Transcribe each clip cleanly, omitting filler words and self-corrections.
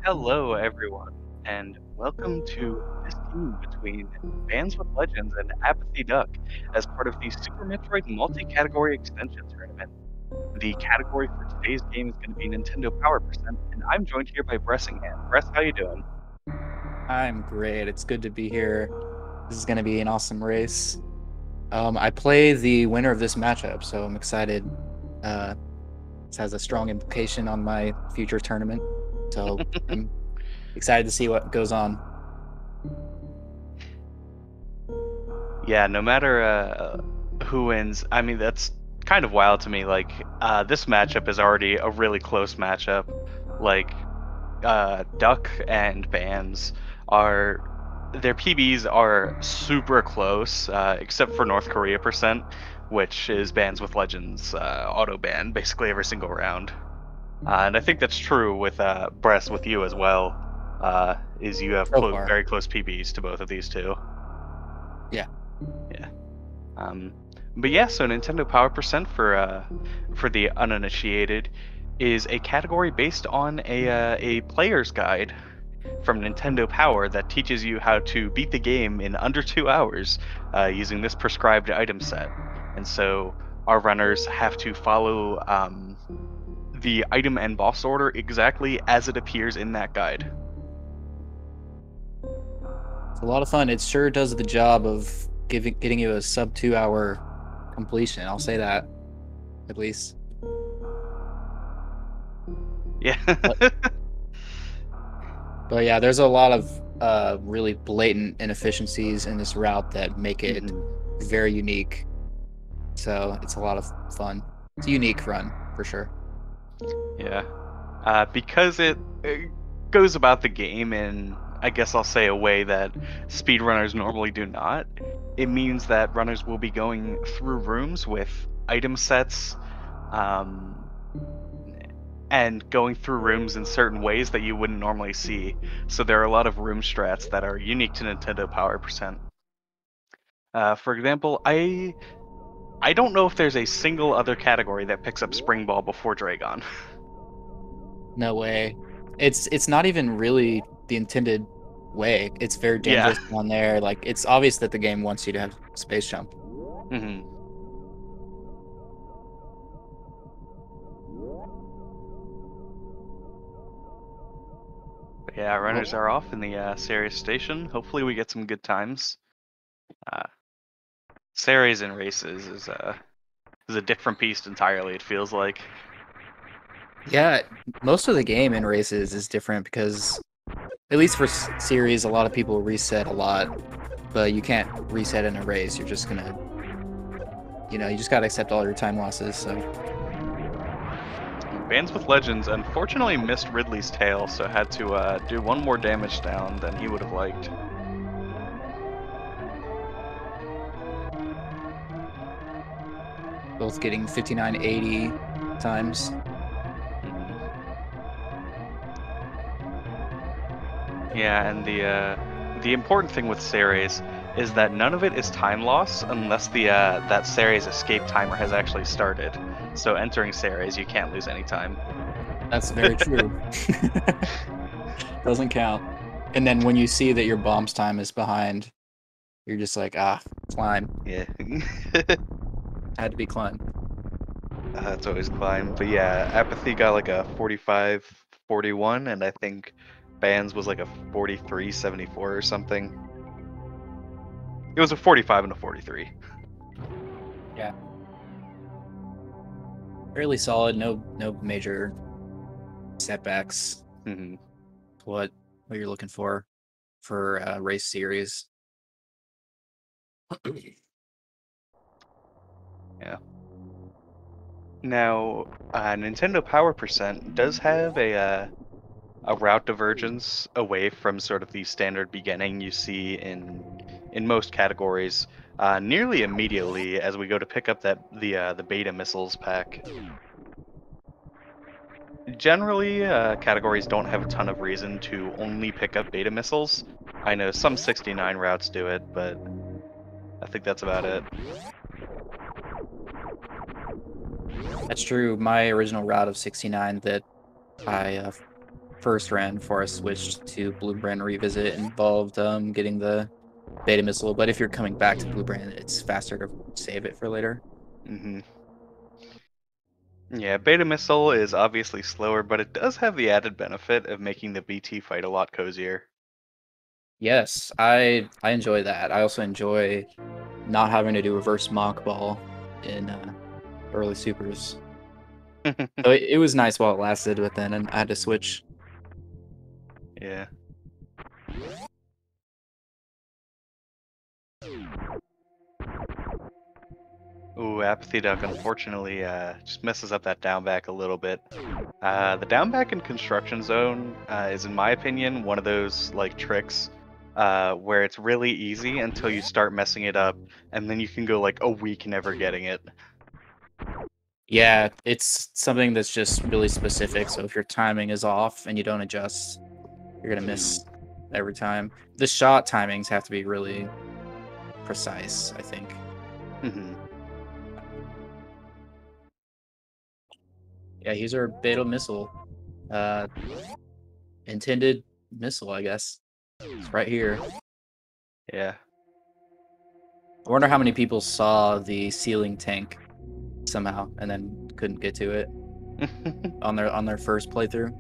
Hello, everyone, and welcome to this game between Bands with Legends and Apathy Duck as part of the Super Metroid Multi-Category Extension Tournament. The category for today's game is going to be Nintendo Power Percent, and I'm joined here by Bressingham. Bress, how you doing? I'm great. It's good to be here. This is going to be an awesome race. I play the winner of this matchup, so I'm excited. This has a strong implication on my future tournament, so I'm excited to see what goes on. Yeah, no matter who wins, I mean, that's kind of wild to me. This matchup is already a really close matchup. Like, Duck and Bands are their PBs are super close, except for North Korea percent, which is Bands with Legends auto ban basically every single round. And I think that's true with Breast with you as well. Is you have So far. very close PBs to both of these two. Yeah. Yeah. Um, but yeah, so Nintendo Power Percent for the uninitiated is a category based on a player's guide from Nintendo Power that teaches you how to beat the game in under 2 hours using this prescribed item set. And so our runners have to follow the item and boss order exactly as it appears in that guide. It's a lot of fun. It sure does the job of getting you a sub 2 hour completion. I'll say that, at least. Yeah. But, but yeah, there's a lot of really blatant inefficiencies in this route that make it Mhm. very unique. So it's a lot of fun. It's a unique run for sure. Yeah. Because it goes about the game in, I guess I'll say, a way that speedrunners normally do not. It means that runners will be going through rooms with item sets, um, and going through rooms in certain ways that you wouldn't normally see. So there are a lot of room strats that are unique to Nintendo Power Percent. For example, I don't know if there's a single other category that picks up Spring Ball before Dragon. No way. It's not even really the intended way. It's very Yeah. dangerous down there. Like it's obvious that the game wants you to have space jump. hmm Yeah, runners Oh, are off in the Ceres station. Hopefully, we get some good times. Uh, Ceres in races is a different beast entirely. It feels like. yeah, most of the game in races is different because at least for series, a lot of people reset a lot, but you can't reset in a race. You're just gonna, you just gotta accept all your time losses. So Bands with Legends unfortunately missed Ridley's tail, so had to do one more damage down than he would have liked. both getting 5980 times. hmm Yeah, and the important thing with Ceres is that none of it is time loss unless the that Ceres escape timer has actually started. So entering Ceres, you can't lose any time. That's very true. Doesn't count. And then when you see that your bomb's time is behind, you're just like, ah, climb. Yeah. Had to be climb. It's always climb. But yeah, Apathy got like a 45, 41, and I think Bands was like a 43, 74 or something. It was a 45 and a 43. Yeah. Fairly solid. No major setbacks. hmm What you're looking for race series. Yeah. Now, Nintendo Power Percent does have a route divergence away from sort of the standard beginning you see in most categories, nearly immediately as we go to pick up the beta missiles pack. Generally, categories don't have a ton of reason to only pick up beta missiles. I know some 69 routes do it, but I think that's about it. That's true. My original route of 69 that I first ran before I switched to Blue Brand Revisit involved getting the beta missile. But if you're coming back to Blue Brand, it's faster to save it for later. Mm-hmm. Yeah, beta missile is obviously slower, but it does have the added benefit of making the BT fight a lot cozier. Yes, I enjoy that. I also enjoy not having to do reverse mock ball in early supers. So it was nice while it lasted, but then I had to switch. Yeah. Ooh, apathyduck unfortunately just messes up that down back a little bit. The down back in construction zone is, in my opinion, one of those like tricks where it's really easy until you start messing it up, and then you can go like a week never getting it. Yeah, it's something that's just really specific. So if your timing is off and you don't adjust, you're gonna miss every time. The shot timings have to be really precise, I think. Mm-hmm. Yeah, here's our beta missile. Intended missile, I guess. It's right here. Yeah. I wonder how many people saw the ceiling tank somehow and then couldn't get to it on their first playthrough.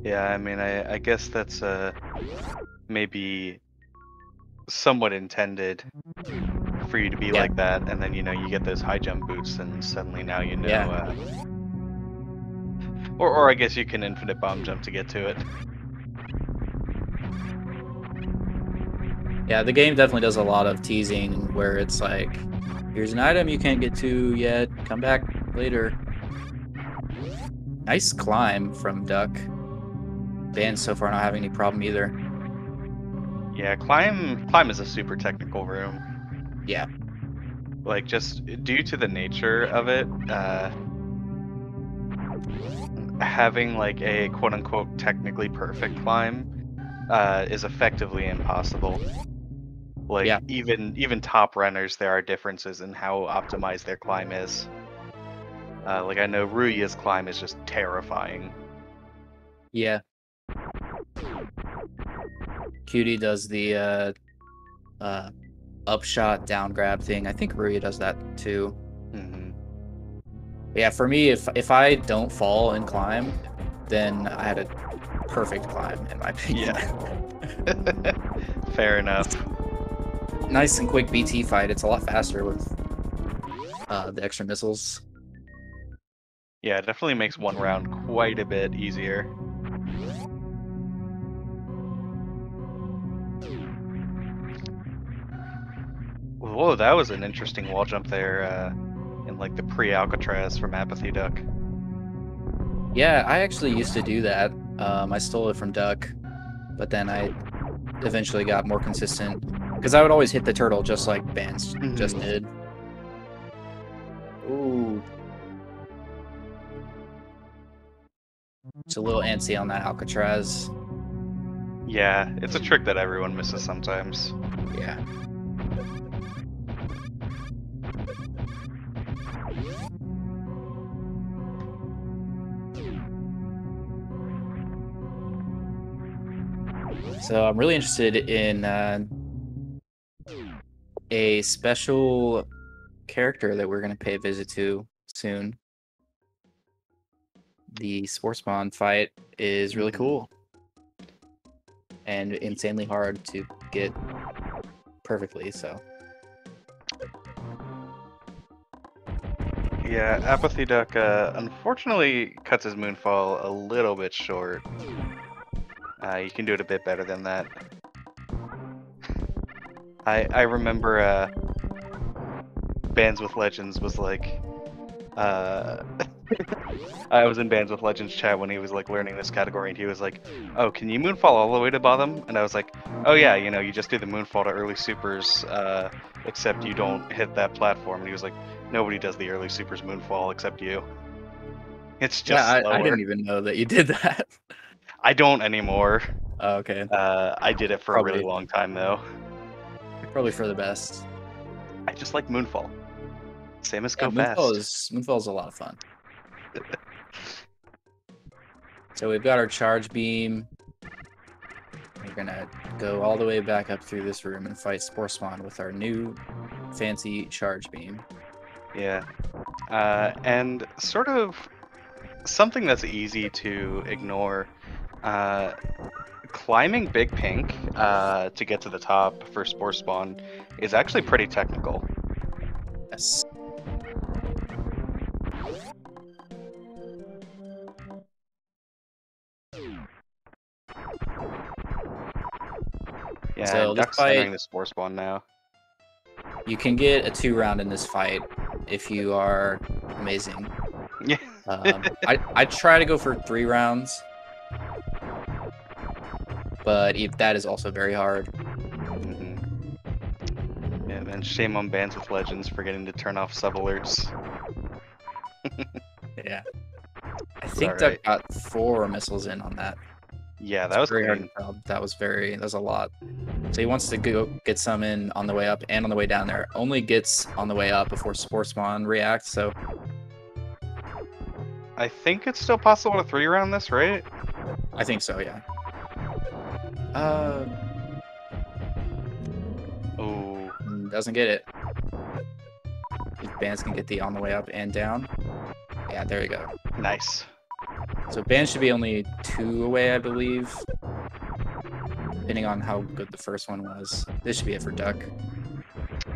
Yeah, I mean, I guess that's maybe somewhat intended for you to be Yeah. like that, and then you get those high jump boots, and suddenly now Yeah. or I guess you can infinite bomb jump to get to it. Yeah, the game definitely does a lot of teasing where it's like, here's an item you can't get to yet, come back later. Nice climb from Duck. Bands so far not having any problem either. Yeah, climb is a super technical room. Yeah. Like, just due to the nature of it, having like a quote unquote technically perfect climb is effectively impossible. Like, Yeah. even top runners, there are differences in how optimized their climb is. Like, I know Ruya's climb is just terrifying. Yeah. Cutie does the upshot down grab thing. I think Ruya does that too. Mm-hmm. Yeah, for me, if I don't fall and climb, then I had a perfect climb in my opinion. Yeah. Fair enough. Nice and quick BT fight. It's a lot faster with the extra missiles. Yeah, it definitely makes one round quite a bit easier. Whoa, that was an interesting wall jump there in like the pre-Alcatraz from apathyduck. Yeah, I actually used to do that. I stole it from Duck, but then I eventually got more consistent because I would always hit the turtle just like Bands just did. Ooh. It's a little antsy on that Alcatraz. Yeah, it's a trick that everyone misses sometimes. Yeah. So I'm really interested in a special character that we're going to pay a visit to soon. The Sportspawn fight is really cool and insanely hard to get perfectly, so. Yeah, apathyduck unfortunately cuts his moonfall a little bit short. You can do it a bit better than that. I remember BandsWithLegends was like I was in BandsWithLegends chat when he was like learning this category, and he was like, "Oh, can you moonfall all the way to bottom?" And I was like, "Oh yeah, you just do the moonfall to early supers, except you don't hit that platform." And he was like, "Nobody does the early supers moonfall except you. It's just Yeah, I slower." didn't even know that you did that. I don't anymore. Oh, okay. I did it for a really long time though. Probably for the best. I just like moonfall. Same as Yeah, go fast. Moonfall is a lot of fun. So we've got our charge beam. We're gonna go all the way back up through this room and fight Spore Spawn with our new fancy charge beam. Yeah. And sort of something that's easy to ignore. Climbing Big Pink to get to the top for Spore Spawn is actually pretty technical. Yes. Yeah, So and this Duck's fight, entering the Spore Spawn now. you can get a 2-round in this fight if you are amazing. Yeah. I try to go for 3 rounds, but that is also very hard. Mm-hmm. Yeah, man, shame on BandsWithLegends for getting to turn off sub alerts. Yeah. I It's think Duck alright. got 4 missiles in on that. Yeah, that was Very hard clean. to tell. That was a lot. So he wants to go get some in on the way up and on the way down there. Only gets on the way up before Spore Spawn reacts, so I think it's still possible to 3-round this, right? I think so, yeah. Ooh. Doesn't get it. If Bands can get the on the way up and down. Yeah, there you go. Nice. So Bands should be only 2 away, I believe. Depending on how good the first one was. This should be it for Duck.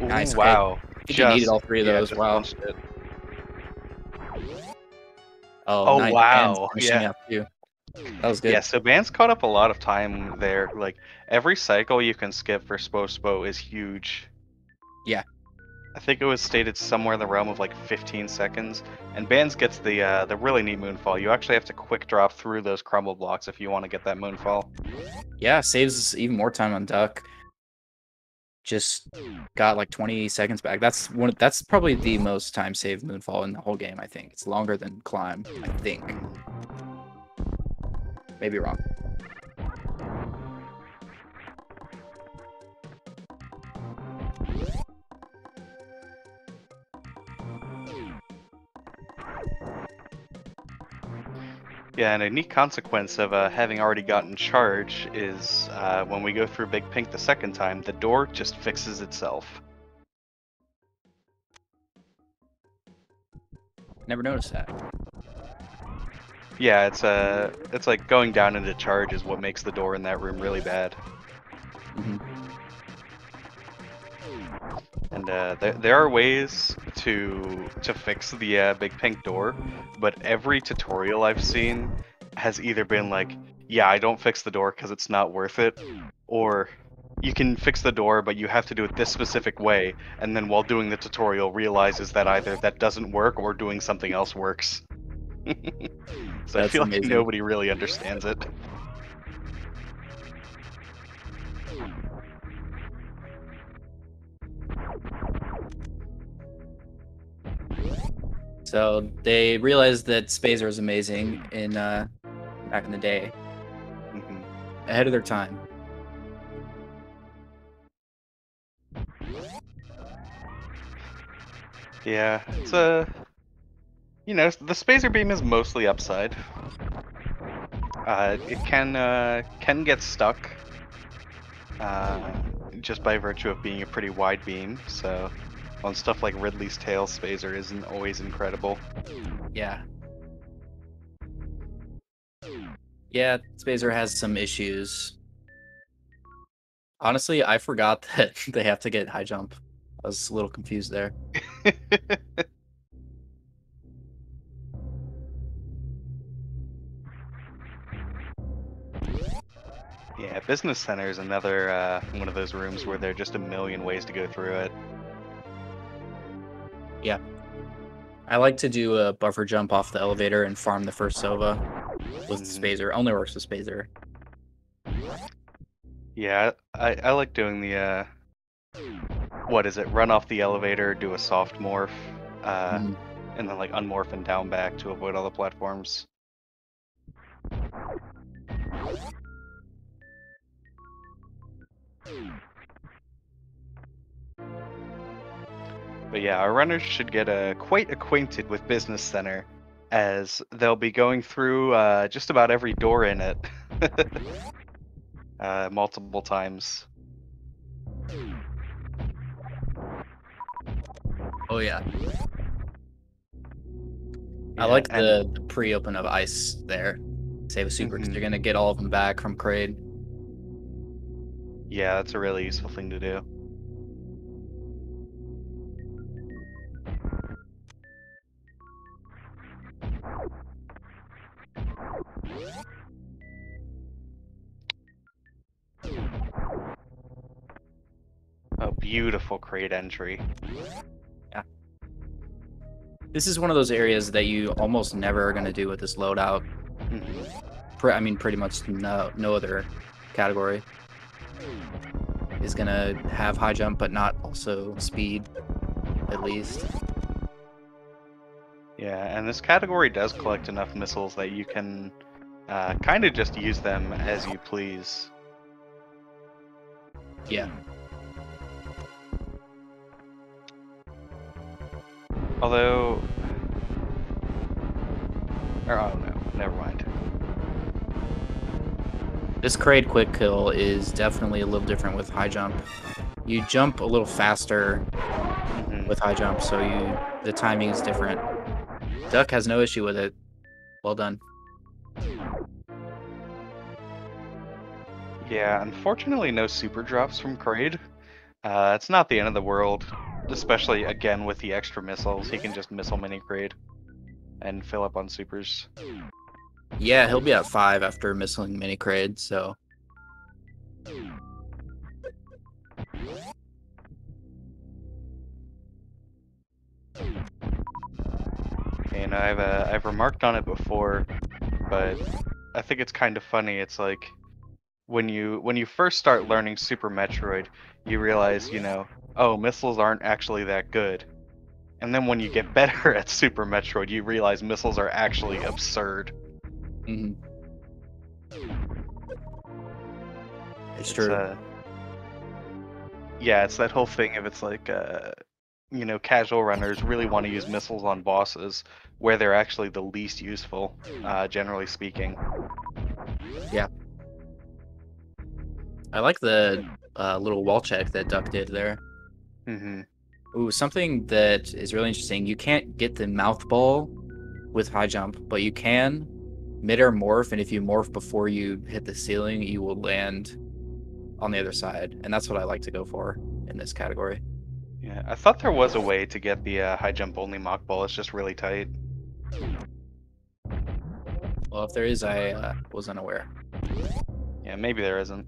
Ooh, Nice, okay. wow. I think he needed all 3 of those. Just Wow. launched it. Oh, nice. Bands Wow. finishing Yeah. up too. That was good. Yeah, so Bands caught up a lot of time there. Like, every cycle you can skip for Spo is huge. Yeah. I think it was stated somewhere in the realm of like 15 seconds. And Bands gets the really neat Moonfall. You actually have to quick drop through those crumble blocks if you want to get that Moonfall. Yeah, saves even more time on Duck. Just got like 20 seconds back. That's probably the most time saved Moonfall in the whole game, I think. It's longer than Climb, I think. Maybe wrong. Yeah, and a neat consequence of having already gotten charge is when we go through Big Pink the second time, the door just fixes itself. Never noticed that. Yeah, it's like going down into charge is what makes the door in that room really bad. Mhm. And there are ways to fix the Big Pink door, but every tutorial I've seen has either been like, yeah, I don't fix the door because it's not worth it, or you can fix the door, but you have to do it this specific way, and then while doing the tutorial realizes that either that doesn't work or doing something else works. So I That's feel like amazing. nobody really understands it. So they realized that Spazer is amazing in back in the day. Mhm. Ahead of their time. Yeah, it's you know, the Spacer Beam is mostly upside. It can get stuck just by virtue of being a pretty wide beam. So on stuff like Ridley's Tail, Spacer isn't always incredible. Yeah. Yeah, Spazer has some issues. Honestly, I forgot that they have to get high jump. I was a little confused there. Yeah, Business Center is another one of those rooms where there are just a million ways to go through it. Yeah. I like to do a buffer jump off the elevator and farm the first Sova with Spazer. Only works with Spazer. Yeah, I like doing the what is it? Run off the elevator, do a soft morph, Mhm. and then like unmorph and down back to avoid all the platforms. But yeah, our runners should get quite acquainted with Business Center, as they'll be going through just about every door in it multiple times. Oh yeah. I Yeah, like and the pre-open of ice there. Save a super because Mhm. you're gonna get all of them back from Kraid. Yeah, that's a really useful thing to do. A beautiful crate entry. Yeah. This is one of those areas that you almost never are gonna do with this loadout. I mean, pretty much no other category is gonna have high jump, but not also speed, at least. Yeah, and this category does collect enough missiles that you can kind of just use them as you please. Yeah. Although, oh no, never mind. This Kraid quick kill is definitely a little different with high jump. You jump a little faster with high jump, so the timing is different. Duck has no issue with it. Well done. Yeah, unfortunately, no super drops from Kraid. It's not the end of the world, especially again with the extra missiles. He can just missile mini Kraid and fill up on supers. Yeah, he'll be at 5 after missiling mini Kraid, so. And I've remarked on it before, but I think it's kind of funny. It's like when you first start learning Super Metroid, you realize, oh, missiles aren't actually that good. And then when you get better at Super Metroid, you realize missiles are actually absurd. Mm-hmm. It's true. Yeah, it's that whole thing of it's like, casual runners really want to use missiles on bosses where they're actually the least useful, generally speaking. Yeah. I like the little wall check that Duck did there. Mm-hmm. Ooh, something that is really interesting. You can't get the mouth ball with high jump, but you can mid-air morph, and if you morph before you hit the ceiling, you will land on the other side. And that's what I like to go for in this category. Yeah, I thought there was a way to get the high jump only mock ball. It's just really tight. Well, if there is, I was unaware. Yeah, maybe there isn't.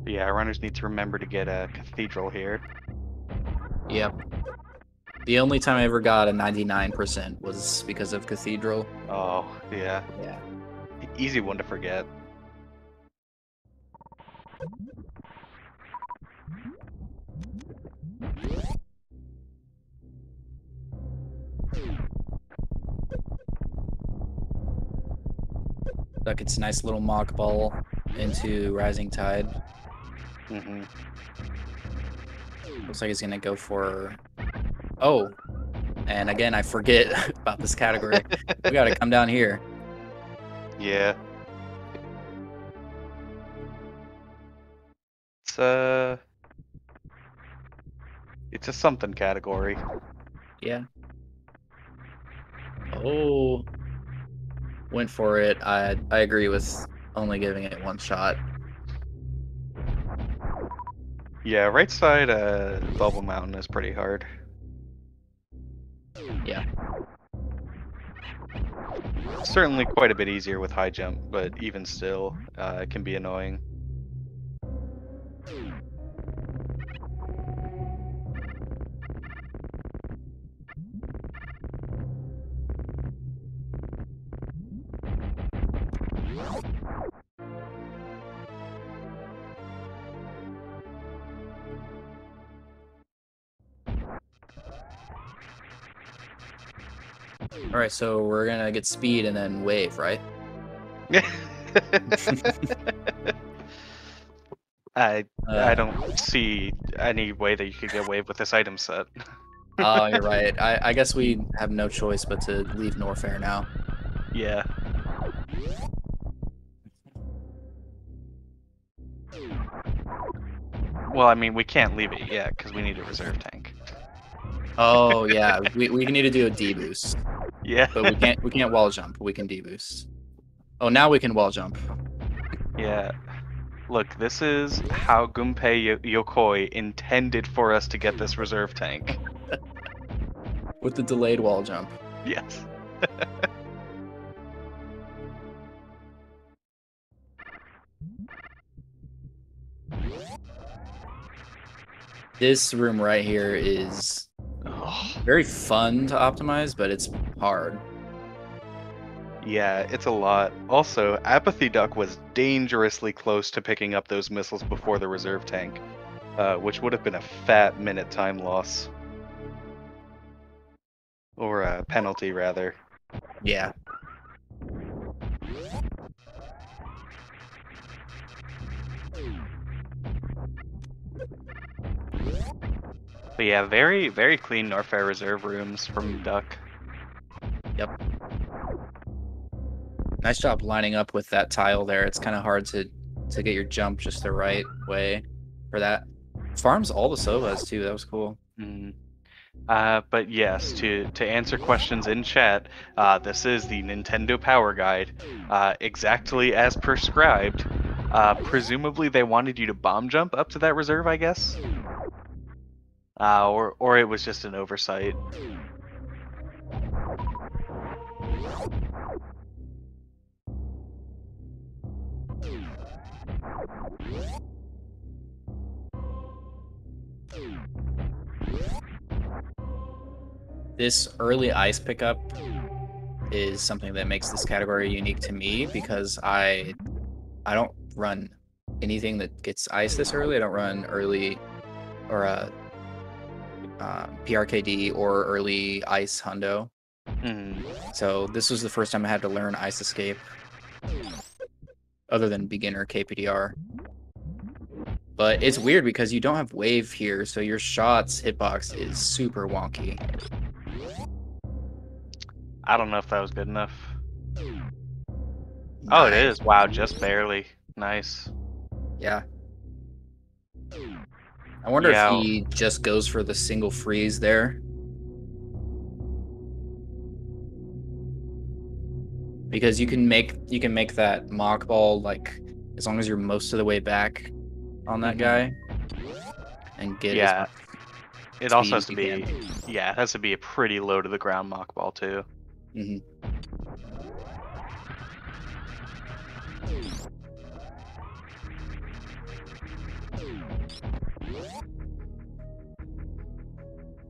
But yeah, runners need to remember to get a cathedral here. Yep. The only time I ever got a 99% was because of Cathedral. Oh, yeah. Yeah. Easy one to forget. That gets a nice little mock ball into Rising Tide. Mm-hmm. Looks like he's gonna go for... Oh! And again, I forget about this category. We gotta come down here. Yeah. It's a something category. Yeah. Oh. Went for it. I agree with only giving it one shot. Yeah, right side Bubble Mountain is pretty hard. Yeah. Certainly quite a bit easier with high jump, but even still, it can be annoying. All right, so we're gonna get speed and then wave, right? I don't see any way that you could get wave with this item set. Oh, you're right. I guess we have no choice but to leave Norfair now. Yeah. Well, I mean, we can't leave it yet because we need a reserve tank. Oh yeah, we need to do a D-boost. Yeah. But we can't wall jump. We can D-boost. Oh, now we can wall jump. Yeah. Look, this is how Gunpei Yokoi intended for us to get this reserve tank. With the delayed wall jump. Yes. This room right here is very fun to optimize, but it's hard. Yeah, it's a lot. Also, apathyduck was dangerously close to picking up those missiles before the reserve tank, which would have been a fat minute time loss. Or a penalty, rather. Yeah. But yeah, very, very clean Norfair reserve rooms from Duck. Yep. Nice job lining up with that tile there. It's kind of hard to get your jump just the right way for that. Farms all the Sovas too. That was cool. Mm. But yes, to answer questions in chat, this is the Nintendo Power Guide, exactly as prescribed. Presumably they wanted you to bomb jump up to that reserve, I guess? Or it was just an oversight. This early ice pickup is something that makes this category unique to me because I don't run anything that gets ice this early. I don't run early or PRKD or early ice hundo. So this was the first time I had to learn ice escape other than beginner KPDR. But it's weird because you don't have wave here, so your shots hitbox is super wonky. I don't know if that was good enough. Nice. Oh, it is. Wow, just barely. Nice. Yeah. I wonder if he just goes for the single freeze there. Because you can make that mock ball like as long as you're most of the way back on that guy and get as much it also has to be it has to be a pretty low to the ground mock ball too.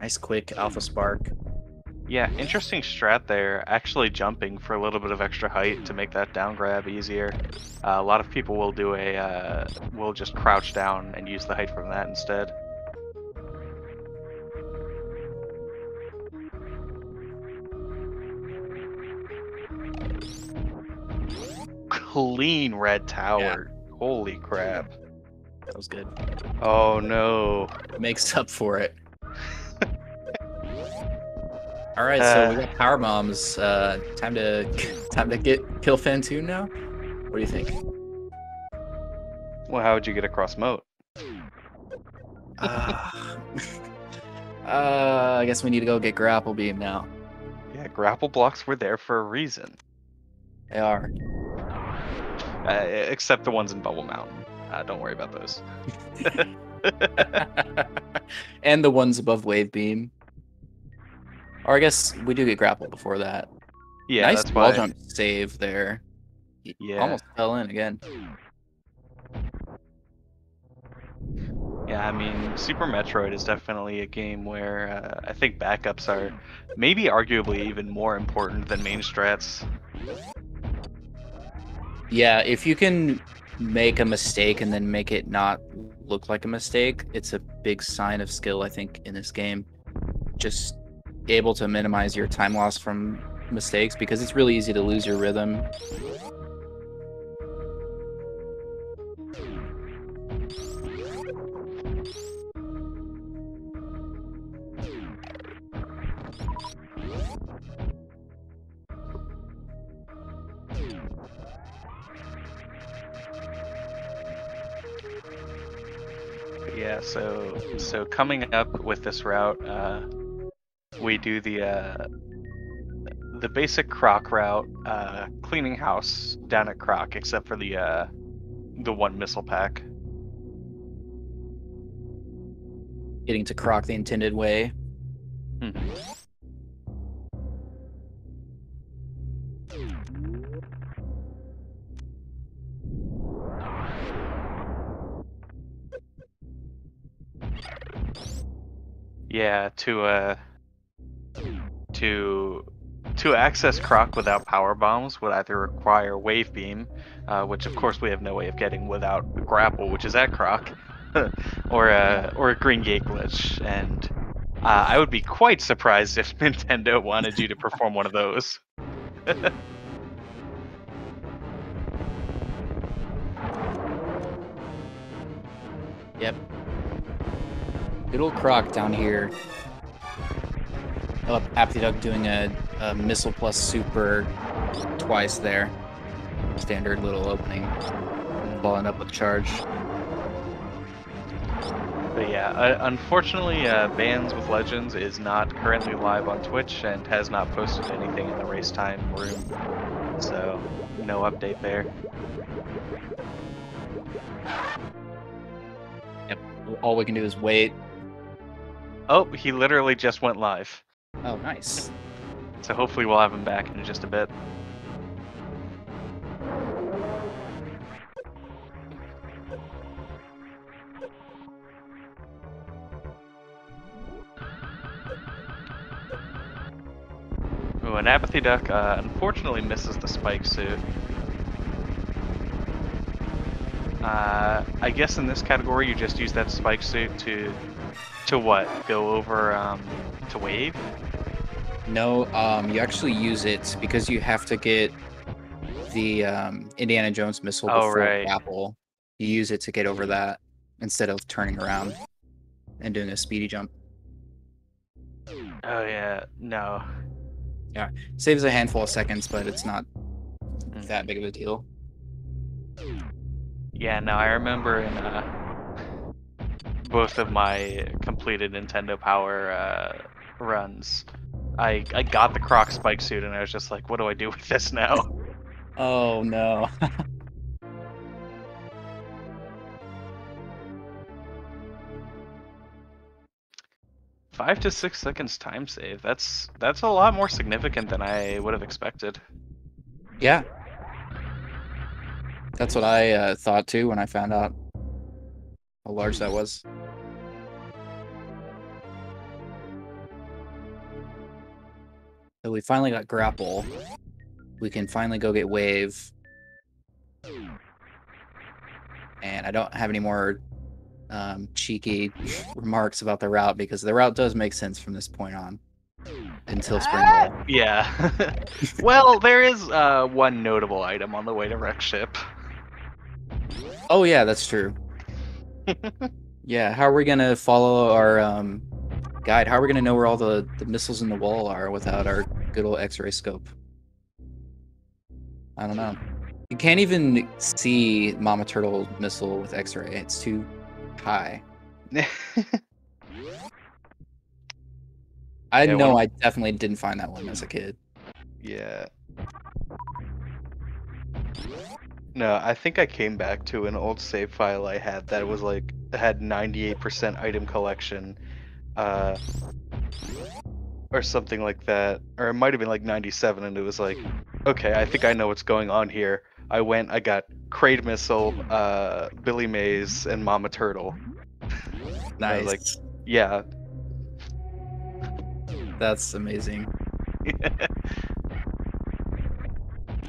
Nice quick alpha spark. Yeah, interesting strat there. Actually jumping for a little bit of extra height to make that down grab easier. A lot of people will do will just crouch down and use the height from that instead. Clean red tower. Yeah. Holy crap. That was good. Oh no. It makes up for it. All right, so we got power bombs. Time to get kill Fantoon now. What do you think? Well, how would you get across moat? I guess we need to go get grapple beam now. Yeah, grapple blocks were there for a reason. They are. Except the ones in Bubble Mountain. Don't worry about those. And the ones above wave beam. Or I guess we do get grapple before that. Yeah, nice that's wall why... jump save there. Yeah. Almost fell in again. Yeah, I mean, Super Metroid is definitely a game where I think backups are maybe arguably even more important than main strats. Yeah, if you can make a mistake and then make it not look like a mistake, it's a big sign of skill, I think, in this game. Just able to minimize your time loss from mistakes because it's really easy to lose your rhythm. Yeah, so coming up with this route, we do the basic Croc route, cleaning house down at Croc, except for the one missile pack. Getting to Croc the intended way. Yeah, to access Croc without power bombs would either require Wave Beam, which of course we have no way of getting without Grapple, which is at Croc, or a Green Gate glitch, and I would be quite surprised if Nintendo wanted you to perform one of those. Yep. Good old Croc down here. Oh, apathyduck doing a missile plus super twice there. Standard little opening. Following up with charge. But yeah, unfortunately, BandsWithLegends is not currently live on Twitch and has not posted anything in the race time room, so no update there. Yep. All we can do is wait. Oh, he literally just went live. Oh, nice. So hopefully we'll have him back in just a bit. Ooh, an apathyduck unfortunately misses the spike suit. I guess in this category you just use that spike suit to what? Go over to wave? No, you actually use it because you have to get the Indiana Jones missile before Apple. You use it to get over that instead of turning around and doing a speedy jump. Oh yeah, no. Yeah, saves a handful of seconds, but it's not that big of a deal. Yeah, no, I remember in both of my completed Nintendo Power runs, I got the Croc spike suit and I was just like, what do I do with this now? Oh no. 5 to 6 seconds time save. That's a lot more significant than I would have expected. Yeah. That's what I thought too when I found out how large that was. So we finally got grapple. We can finally go get wave. And I don't have any more cheeky remarks about the route because the route does make sense from this point on until spring. Yeah. Well, there is one notable item on the way to wreck ship. Oh yeah, that's true. Yeah, how are we gonna follow our guide? How are we gonna know where all the missiles in the wall are without our good old X-ray scope? I don't know. You can't even see Mama Turtle missile with X-ray. It's too high. I know I definitely didn't find that one as a kid. Yeah. No, I think I came back to an old save file I had that was like had 98% item collection, or something like that, or it might have been like 97, and it was like, okay, I think I know what's going on here. I got Kraid Missile, Billy Mays, and Mama Turtle. Nice. I was like, yeah. That's amazing.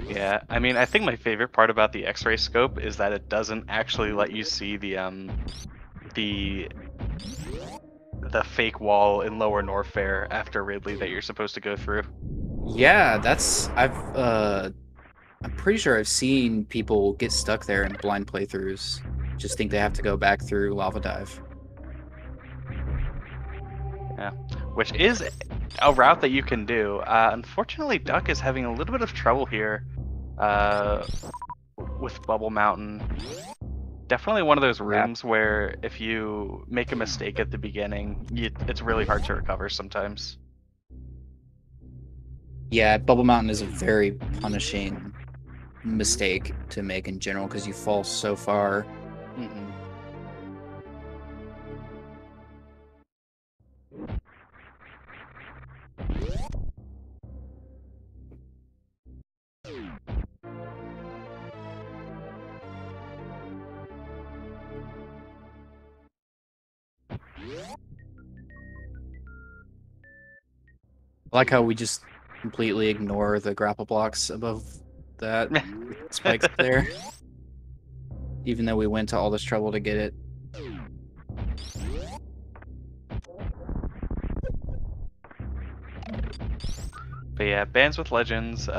Yeah, I mean, I think my favorite part about the X-ray scope is that it doesn't actually let you see the fake wall in Lower Norfair after Ridley that you're supposed to go through. Yeah, I'm pretty sure I've seen people get stuck there in blind playthroughs. Just think they have to go back through Lava Dive. Yeah. which is a route that you can do. Unfortunately, Duck is having a little bit of trouble here with Bubble Mountain. Definitely one of those rooms where if you make a mistake at the beginning, it's really hard to recover sometimes. Yeah, Bubble Mountain is a very punishing mistake to make in general because you fall so far. Mm-hmm. I like how we just completely ignore the grapple blocks above that spikes there. Even though we went to all this trouble to get it. But yeah, Bands with Legends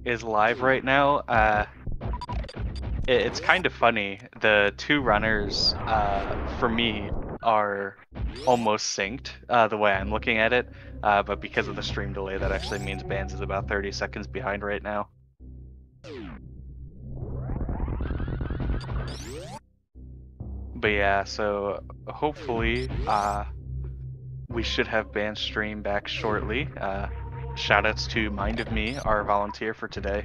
is live right now. It's kind of funny. The two runners, for me, are almost synced the way I'm looking at it. But because of the stream delay, that actually means Bands is about 30 seconds behind right now. But yeah, so hopefully we should have Bands stream back shortly. Shoutouts to Mind of Me, our volunteer for today.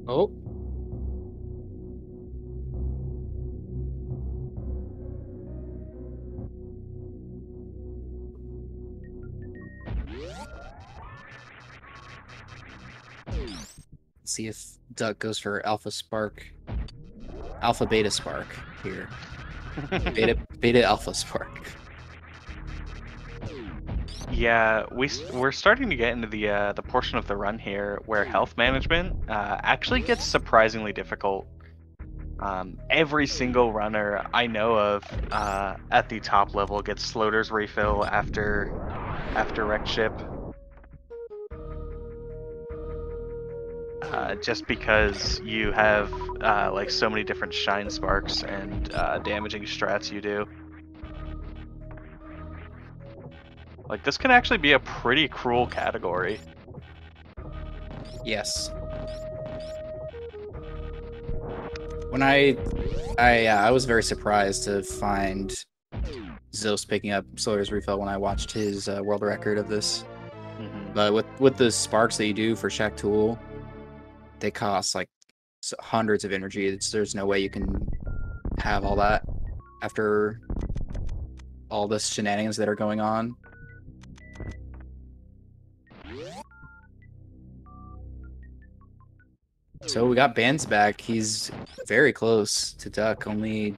Oh. See if Duck goes for Alpha Spark. Alpha Beta Spark here. Beta Alpha Spark. Yeah, we're starting to get into the portion of the run here where health management actually gets surprisingly difficult. Every single runner I know of at the top level gets Sloater's refill after wrecked ship. Just because you have like so many different shine sparks and damaging strats you do. Like, this can actually be a pretty cruel category. Yes. When I was very surprised to find Zos picking up Sawyer's refill when I watched his world record of this. Mm-hmm. But with the sparks that you do for Shack Tool, they cost like hundreds of energy. There's no way you can have all that after all the shenanigans that are going on. So we got Bands back. He's very close to Duck, only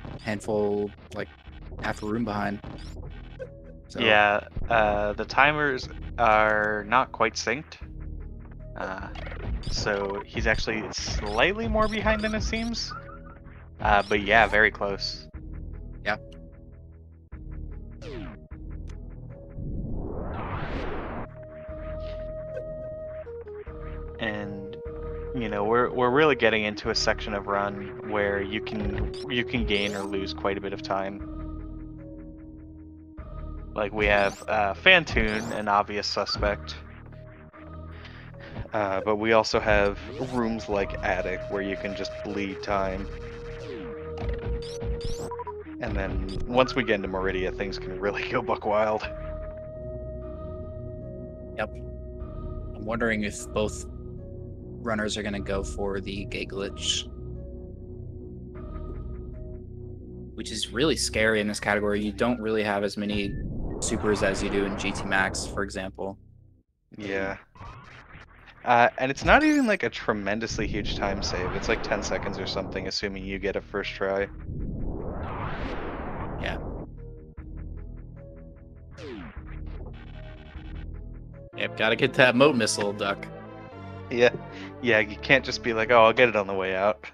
a handful, like half a room behind. So. Yeah, the timers are not quite synced. So he's actually slightly more behind than it seems. But yeah, very close. Yeah. And you know, we're really getting into a section of run where you can gain or lose quite a bit of time. Like, we have Fantoon, an obvious suspect. But we also have rooms like Attic where you can just bleed time. And then once we get into Meridia, things can really go buck wild. Yep. I'm wondering if both runners are going to go for the gate glitch, which is really scary in this category. You don't really have as many supers as you do in GT Max, for example. Yeah. And it's not even like a tremendously huge time save. It's like 10 seconds or something, assuming you get a first try. Yeah. Yep, gotta get that moat missile, Duck. Yeah. Yeah, you can't just be like, oh, I'll get it on the way out.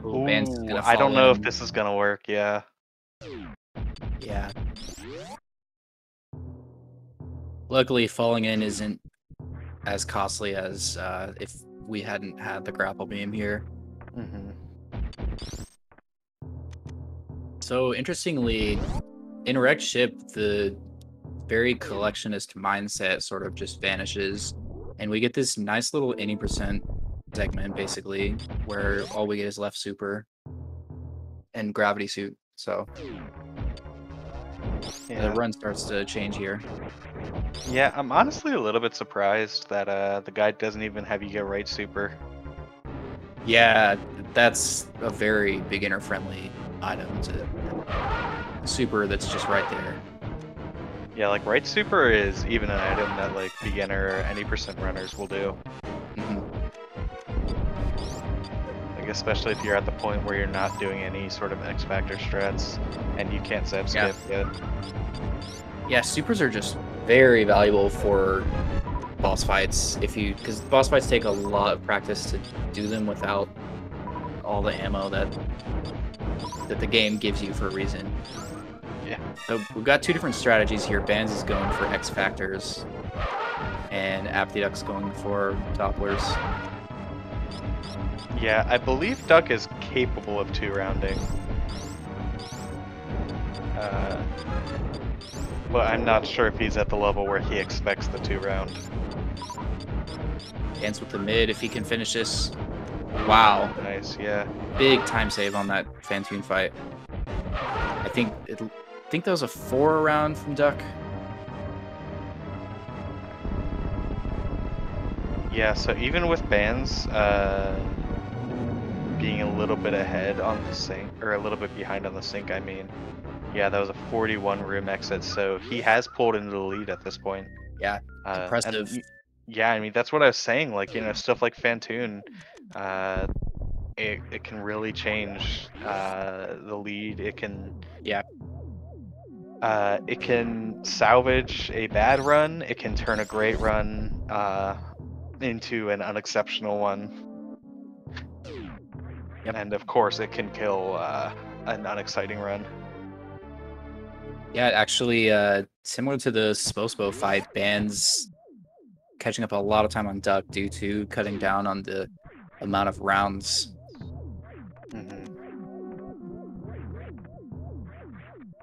Ooh, Bands is Ooh, gonna I don't fall know if in. this is gonna work. Yeah. Yeah. Luckily, falling in isn't as costly as if we hadn't had the grapple beam here. Hmm. So interestingly, in Wrecked Ship, the very collectionist mindset sort of just vanishes, and we get this nice little 80% segment basically, where all we get is left super and gravity suit. So the Yeah. run starts to change here. Yeah, I'm honestly a little bit surprised that the guide doesn't even have you get right super. Yeah, that's a very beginner friendly item to super that's just right there. Yeah, like right super is even an item that like beginner or any percent runners will do. Mhm. Like especially if you're at the point where you're not doing any sort of X Factor strats and you can't zap Yeah. skip yet. Yeah, supers are just very valuable for boss fights because boss fights take a lot of practice to do them without all the ammo that the game gives you for a reason. Yeah. So we've got two different strategies here. Bands is going for X factors, and apathyduck's going for topplers. Yeah, I believe Duck is capable of 2-rounding. But I'm not sure if he's at the level where he expects the 2-round. Bands with the mid if he can finish this. Wow, Nice, yeah. big time save on that Fantoon fight. I think that was a 4 round from Duck. Yeah, so even with Bands being a little bit ahead on the sync, or a little bit behind on the sync, I mean. Yeah, that was a 41 room exit, so he has pulled into the lead at this point. Yeah, impressive. Yeah, I mean, that's what I was saying, like, stuff like Fantoon, uh, it can really change the lead. Yeah, It can salvage a bad run, it can turn a great run into an unexceptional one. Yep. And of course, it can kill an unexciting run. Yeah, actually, similar to the Spospo fight, Bands catching up a lot of time on Duck due to cutting down on the amount of rounds. Hmm.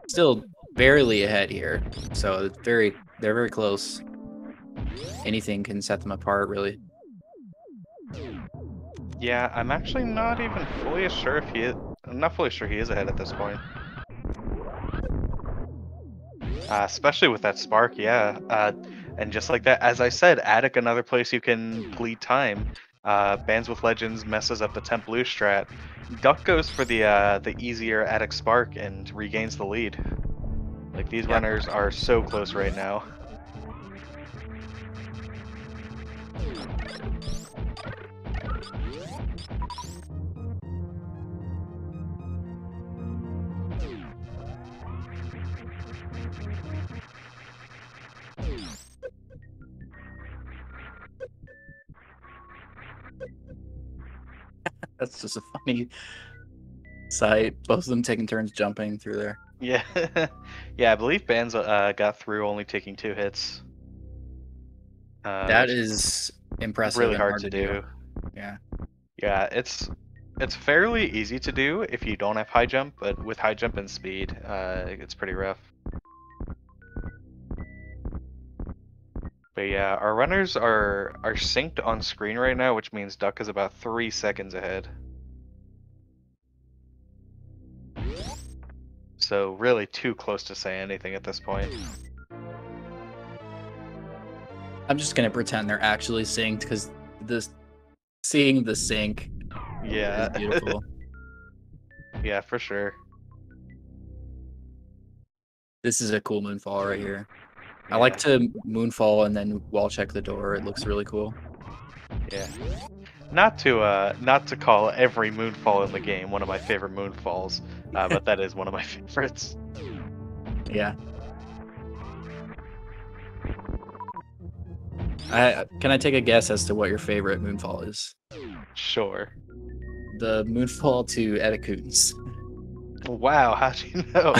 Still barely ahead here, so they're very close. Anything can set them apart, really. Yeah, I'm actually not even fully sure if I'm not fully sure he is ahead at this point. Especially with that spark, yeah. And just like that, as I said, Attic, another place you can bleed time. BandsWithLegends messes up the temp blue strat. Duck goes for the easier Attic spark and regains the lead. Like these Yeah. runners are so close right now. That's just a funny sight. Both of them taking turns jumping through there. Yeah, yeah. I believe Bands got through only taking 2 hits. That Which is impressive really and hard hard to to do. do. Yeah. Yeah, it's fairly easy to do if you don't have high jump, but with high jump and speed, it's pretty rough. But yeah, our runners are synced on screen right now, which means Duck is about 3 seconds ahead. So really too close to say anything at this point. I'm just gonna pretend they're actually synced because seeing the sync Yeah. is beautiful. Yeah, for sure. This is a cool moonfall right here. I Yeah. like to moonfall and then wall check the door. It looks really cool. Yeah. Not to call every moonfall in the game one of my favorite moonfalls, but that is one of my favorites. Yeah. Can I take a guess as to what your favorite moonfall is? Sure. the moonfall to Eticoons. Wow, how'd you know?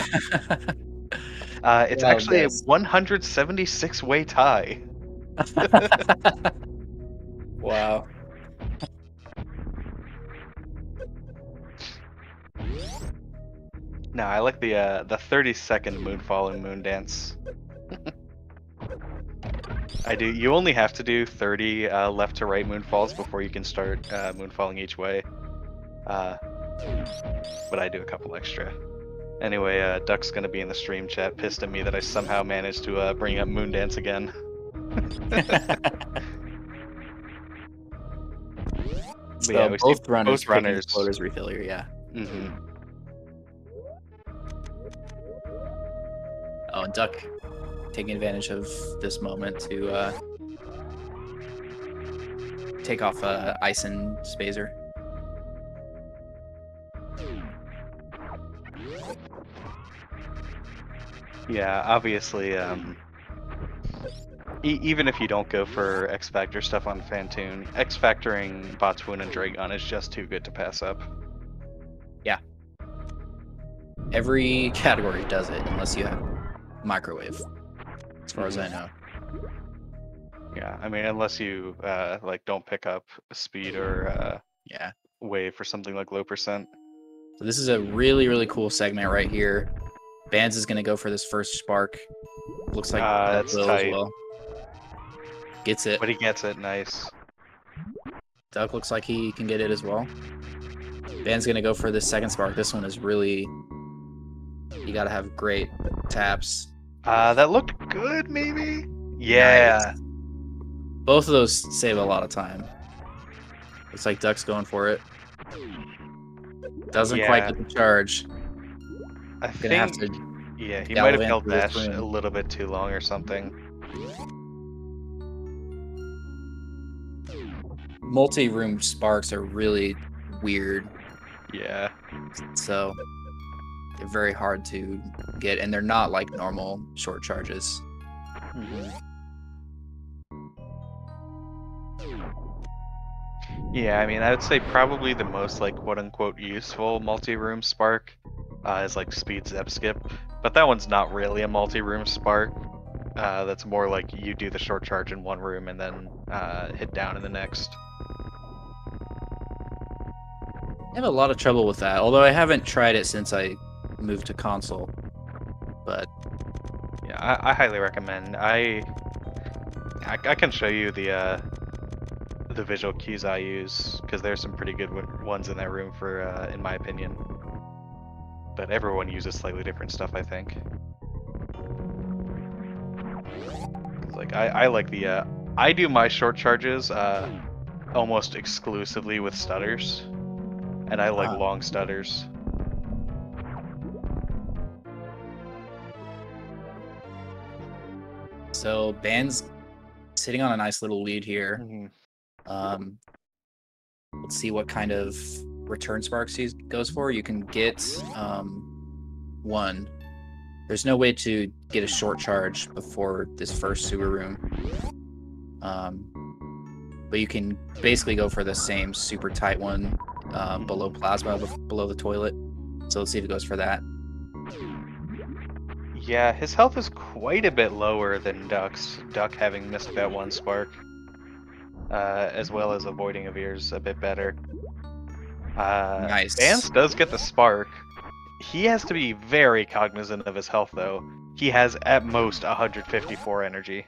It's Wild actually a guess. 176-way tie. Wow. No, I like the 30-second moonfall and moon dance. I do. You only have to do 30 left to right moonfalls before you can start moonfalling each way. But I do a couple extra. Anyway, Duck's gonna be in the stream chat, pissed at me that I somehow managed to bring up moon dance again. So yeah, we see both runners both runners. floaters refill here, yeah. Mm-hmm. Oh, and Duck taking advantage of this moment to take off Ice and Spazer. Yeah, obviously, even if you don't go for X Factor stuff on Fantoon, X Factoring Botswoon and Dragon is just too good to pass up. Yeah. Every category does it, unless you have Microwave, as far as I know. Yeah, I mean, unless you like don't pick up speed or Yeah. wave for something like low percent. So this is a really, really cool segment right here. Bands is going to go for this first spark. Looks like that's will tight. as well. Gets it. But he gets it, nice. Duck looks like he can get it as well. Band's going to go for this second spark. This one is really... You got to have great taps. That looked good, maybe? Yeah. Nice. Both of those save a lot of time. Looks like Duck's going for it. Doesn't quite get the charge. I Gonna think, have to yeah, he might have held through this dash a room. little bit too long or something. Multi-room sparks are really weird. Yeah. So they're very hard to get, and they're not like normal short charges. Yeah, I mean, I would say probably the most like quote-unquote useful multi-room spark is like speed zep skip, but that one's not really a multi-room spark. That's more like you do the short charge in one room and then hit down in the next. I have a lot of trouble with that, although I haven't tried it since I moved to console. But yeah, I highly recommend. I can show you the visual cues I use because there's some pretty good ones in that room for in my opinion. But everyone uses slightly different stuff, I think. Like I like the I do my short charges almost exclusively with stutters, and I like long stutters. So Band's sitting on a nice little lead here. Let's see what kind of return sparks he goes for. You can get one. There's no way to get a short charge before this first sewer room. But you can basically go for the same super tight one below plasma, below the toilet. So let's see if it goes for that. Yeah, his health is quite a bit lower than Duck's. Duck having missed that one spark, as well as avoiding of ears a bit better. Nice. Bands does get the spark. He has to be very cognizant of his health, though. He has at most 154 energy.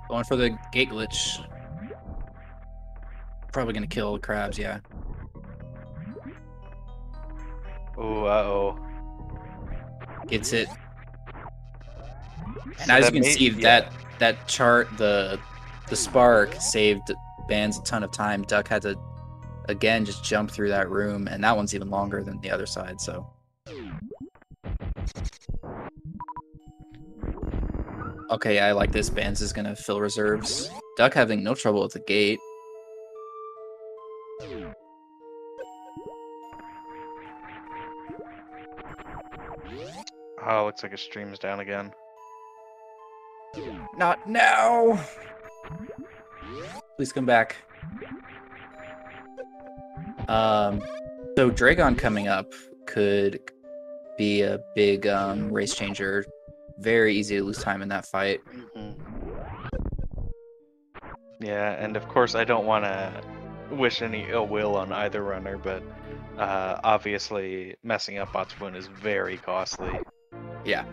Going for the gate glitch. Probably gonna kill the crabs, yeah. Ooh, uh-oh. Gets it. And So as you can see, yeah. that chart, the spark saved Bands a ton of time. Duck had to again just jump through that room, and that one's even longer than the other side, so. Okay, I like this. Bands is gonna fill reserves. Duck having no trouble with the gate. Oh, looks like his stream's down again. Not now! Please come back. So Dragon coming up could be a big race changer. Very easy to lose time in that fight. Yeah, and of course I don't want to wish any ill will on either runner, but obviously messing up Botswoon is very costly. Yeah.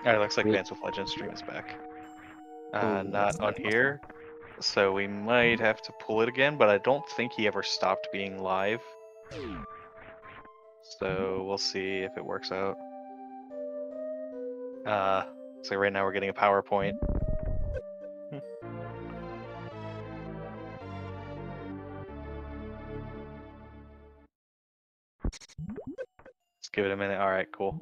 Alright, looks like BandsWithLegends stream is back. Not on here, so we might have to pull it again, but I don't think he ever stopped being live. So we'll see if it works out. So right now we're getting a PowerPoint. Let's give it a minute. Alright, cool.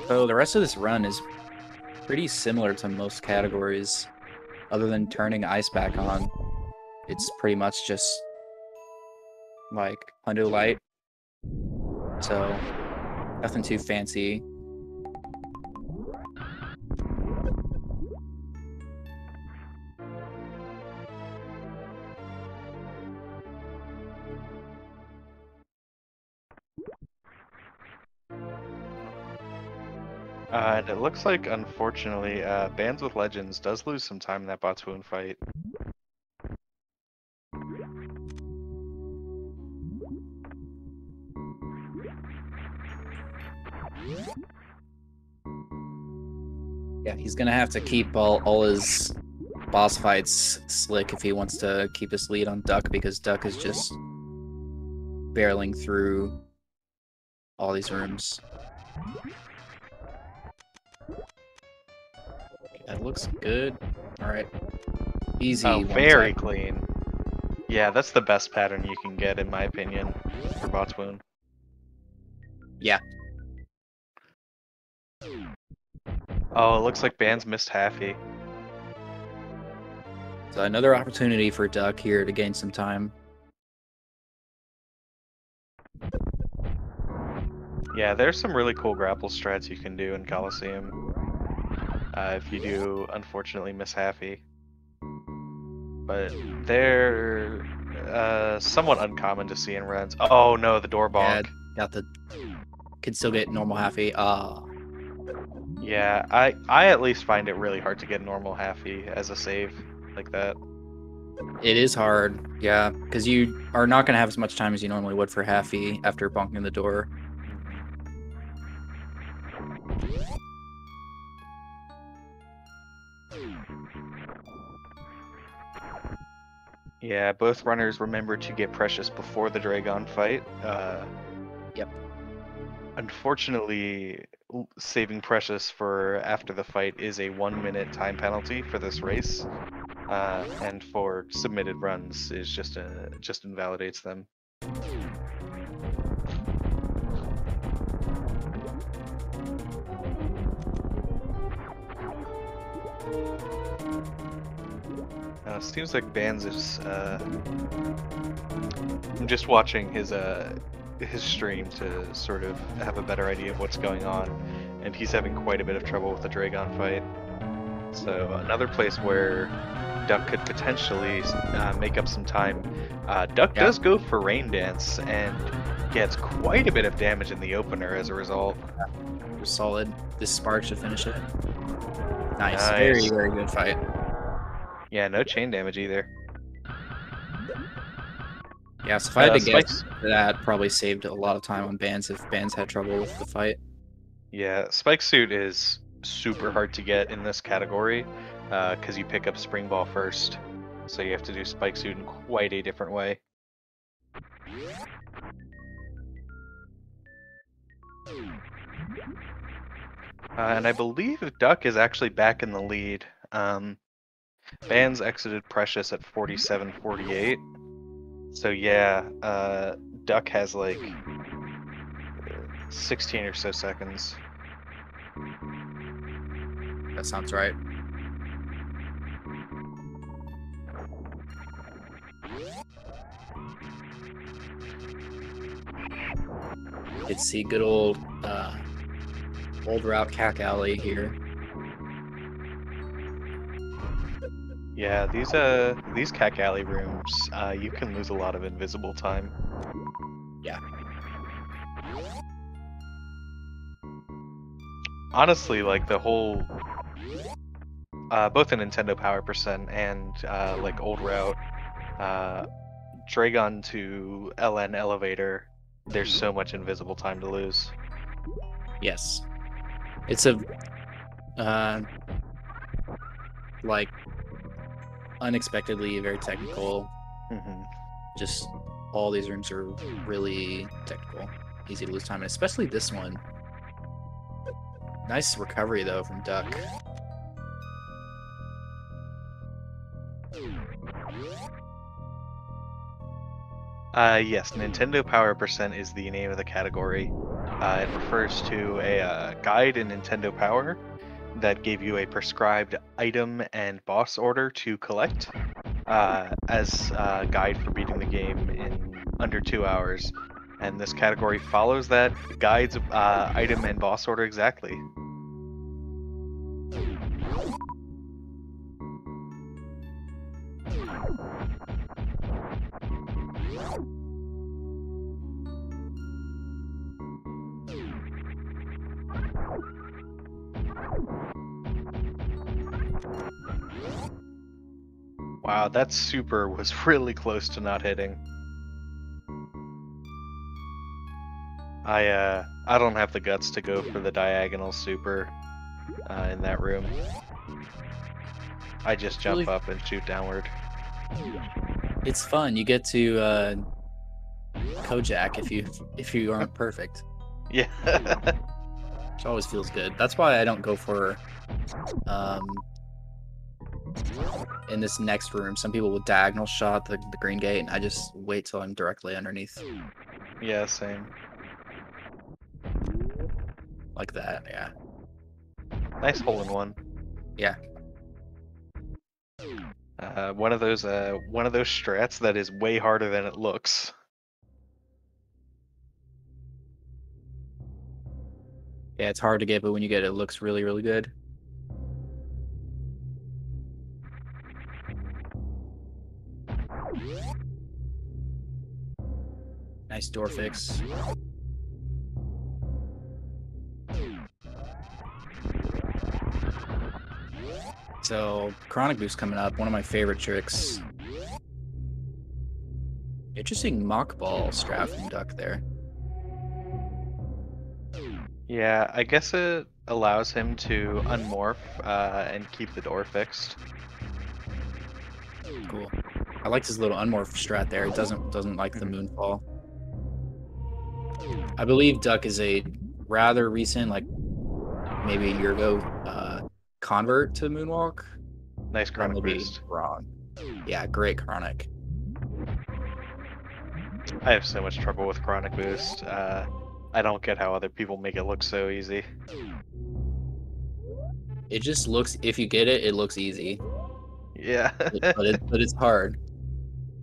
So the rest of this run is pretty similar to most categories. Other than turning ice back on, it's pretty much just like Hundo Light. So nothing too fancy. And it looks like, unfortunately, BandsWithLegends does lose some time in that Botswoon fight. Yeah, he's gonna have to keep all his boss fights slick if he wants to keep his lead on Duck, because Duck is just barreling through all these rooms. That looks good. All right, easy. Oh, very clean. Yeah, that's the best pattern you can get, in my opinion, for Botswoon. Yeah. Oh, it looks like Bands missed Halfy. So another opportunity for Duck here to gain some time. Yeah, there's some really cool grapple strats you can do in Coliseum. If you do, unfortunately, miss Halfy. But they're somewhat uncommon to see in runs. Oh no, the door bonk. Yeah, got the... Can still get normal Halfy. Yeah, I at least find it really hard to get normal Halfy as a save like that. It is hard, yeah, because you are not going to have as much time as you normally would for Halfy after bonking the door. Yeah, both runners remember to get Precious before the Dragon fight. Yep. Unfortunately, saving Precious for after the fight is a 1-minute time penalty for this race, and for submitted runs is just invalidates them. Seems like Bands is. I'm just watching his stream to sort of have a better idea of what's going on, and he's having quite a bit of trouble with the Dragon fight. So another place where Duck could potentially make up some time. Duck does go for Rain Dance and gets quite a bit of damage in the opener as a result. Solid. This Spark should finish it. Nice. Very, very good fight. Yeah, no chain damage either. Yeah, so if I had to guess, that probably saved a lot of time on Bands if Bands had trouble with the fight. Yeah, Spike Suit is super hard to get in this category because you pick up Spring Ball first. So you have to do Spike Suit in quite a different way. And I believe Duck is actually back in the lead. Bands exited Precious at 47-48. So yeah, Duck has like 16 or so seconds. That sounds right. It's the good old route cack alley here. Yeah, these Cack Alley rooms, you can lose a lot of invisible time. Yeah. Honestly, like the whole, both the Nintendo Power Percent and like Old Route, Dragon to LN Elevator, there's so much invisible time to lose. Yes. It's a like unexpectedly very technical. Hmm. Just all these rooms are really technical, easy to lose time, and especially this one. Nice recovery though from Duck. Yes, Nintendo Power Percent is the name of the category. It refers to a guide in Nintendo Power that gave you a prescribed item and boss order to collect as a guide for beating the game in under 2 hours. And this category follows that guide's item and boss order exactly. Wow, that super was really close to not hitting. I don't have the guts to go for the diagonal super in that room. I just jump Really, up and shoot downward. it's fun. You get to Kojak if you aren't perfect, Yeah. which always feels good. That's why I don't go for in this next room. Some people will diagonal shot the green gate, and I just wait till I'm directly underneath, Yeah, same. like that. Yeah. Nice hole in one. Yeah. One of those strats that is way harder than it looks. Yeah, it's hard to get, but when you get it, it looks really, really good. Nice door fix. So, Chronic Boost coming up, one of my favorite tricks. Interesting mock ball strat from Duck there. Yeah, I guess it allows him to unmorph and keep the door fixed. Cool. I liked his little unmorph strat there. It doesn't like the moonfall. I believe Duck is a rather recent, like maybe a year ago, convert to Moonwalk. Nice I chronic may be boost. wrong. Yeah, great Chronic. I have so much trouble with chronic boost. I don't get how other people make it look so easy. It just looks, if you get it, it looks easy. Yeah. but it's hard.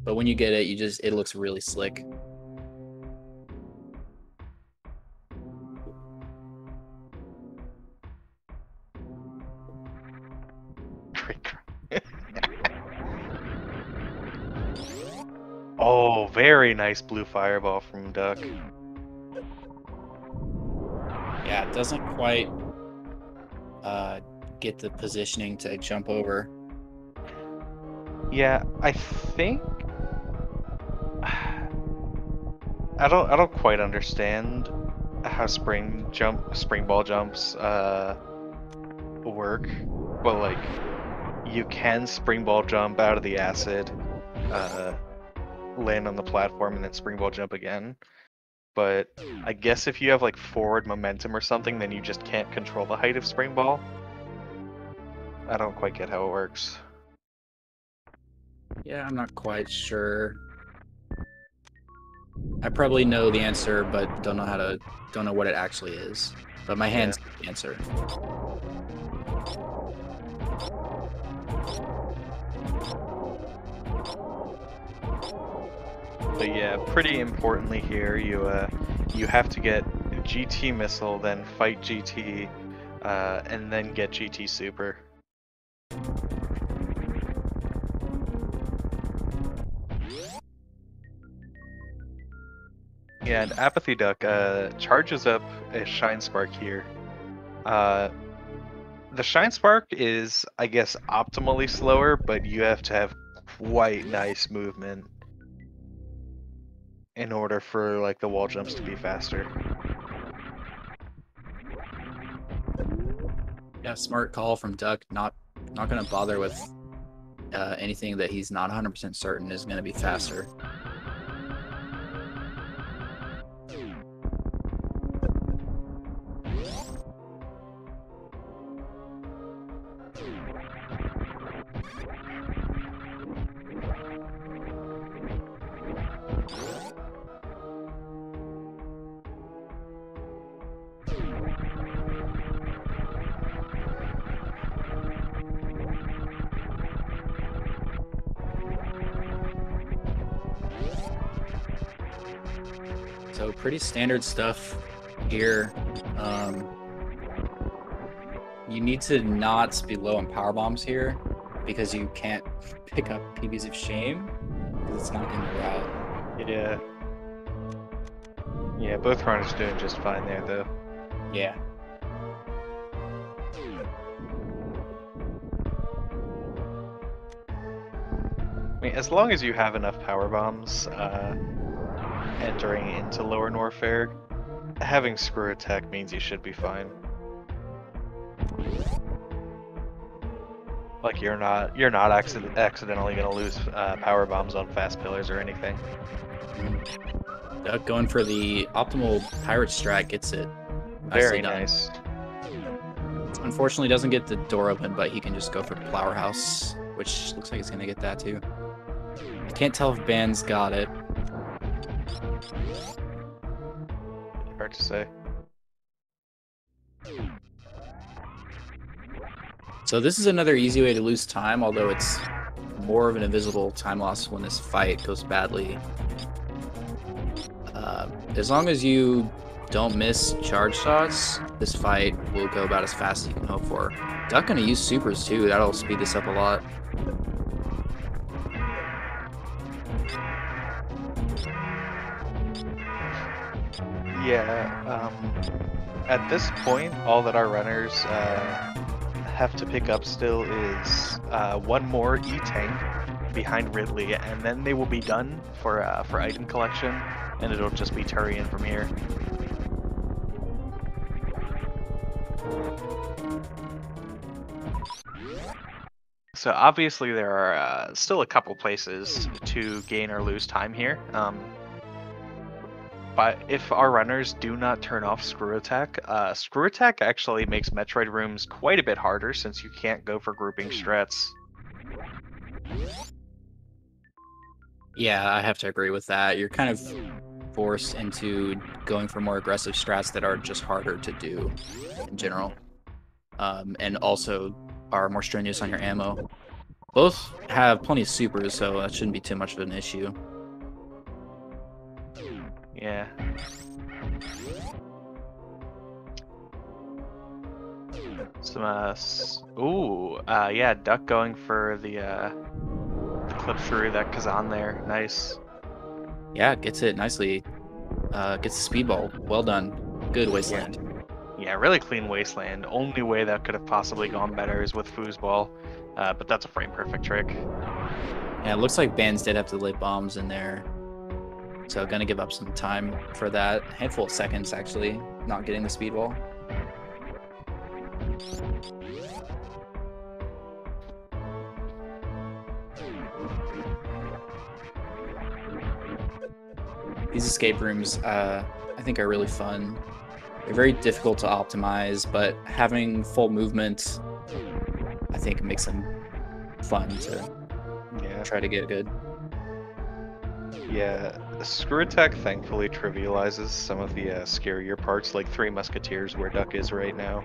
But when you get it, it looks really slick. Oh, very nice blue fireball from Duck. Yeah, it doesn't quite get the positioning to jump over. Yeah, I think I don't quite understand how spring ball jumps work, but like you can spring ball jump out of the acid, land on the platform, and then spring ball jump again. But I guess if you have like forward momentum or something, then you just can't control the height of spring ball. I don't quite get how it works. Yeah, I'm not quite sure. I probably know the answer, but don't know what it actually is. But my hands know the answer. But yeah, pretty importantly here, you have to get GT missile, then fight GT, and then get GT super. Yeah, and apathyduck charges up a shine spark here. The shine spark is, I guess, optimally slower, but you have to have quite nice movement in order for like the wall jumps to be faster. Yeah, smart call from Duck. Not gonna bother with anything that he's not 100% certain is gonna be faster. So pretty standard stuff here. You need to not be low on power bombs here because you can't pick up PBs of shame because it's not in the route. Yeah. Yeah, both runners doing just fine there though. Yeah. I mean, as long as you have enough power bombs entering into lower Norfair, having screw attack means you should be fine. Like you're not accidentally gonna lose power bombs on fast pillars or anything. Duck going for the optimal pirate strat gets it. Very nice. Unfortunately, doesn't get the door open, but he can just go for Flower House, which looks like he's gonna get that too. I can't tell if Bands got it. Hard to say. So this is another easy way to lose time, although it's more of an invisible time loss when this fight goes badly. As long as you don't miss charge shots, this fight will go about as fast as you can hope for. Duck gonna use supers too, that'll speed this up a lot. Yeah, at this point, all that our runners have to pick up still is one more E-Tank behind Ridley, and then they will be done for item collection, and it'll just be Turian from here. So obviously there are still a couple places to gain or lose time here. But if our runners do not turn off screw attack actually makes Metroid rooms quite a bit harder since you can't go for grouping strats. Yeah, I have to agree with that. You're kind of forced into going for more aggressive strats that are just harder to do in general. And also are more strenuous on your ammo. Both have plenty of supers, so that shouldn't be too much of an issue. Yeah. Yeah, Duck going for the clip through that Kazan there. Nice. Yeah, gets it nicely. Gets the speedball. Well done. Good Wasteland. Yeah, really clean Wasteland. Only way that could have possibly gone better is with foosball, but that's a frame perfect trick. Yeah, it looks like Bands did have to lay bombs in there. So gonna give up some time for that. Handful of seconds actually, not getting the speedball. These escape rooms, I think are really fun. They're very difficult to optimize, but having full movement, I think makes them fun to try to get good. Yeah, Screw Attack thankfully trivializes some of the scarier parts, like Three Musketeers, where Duck is right now.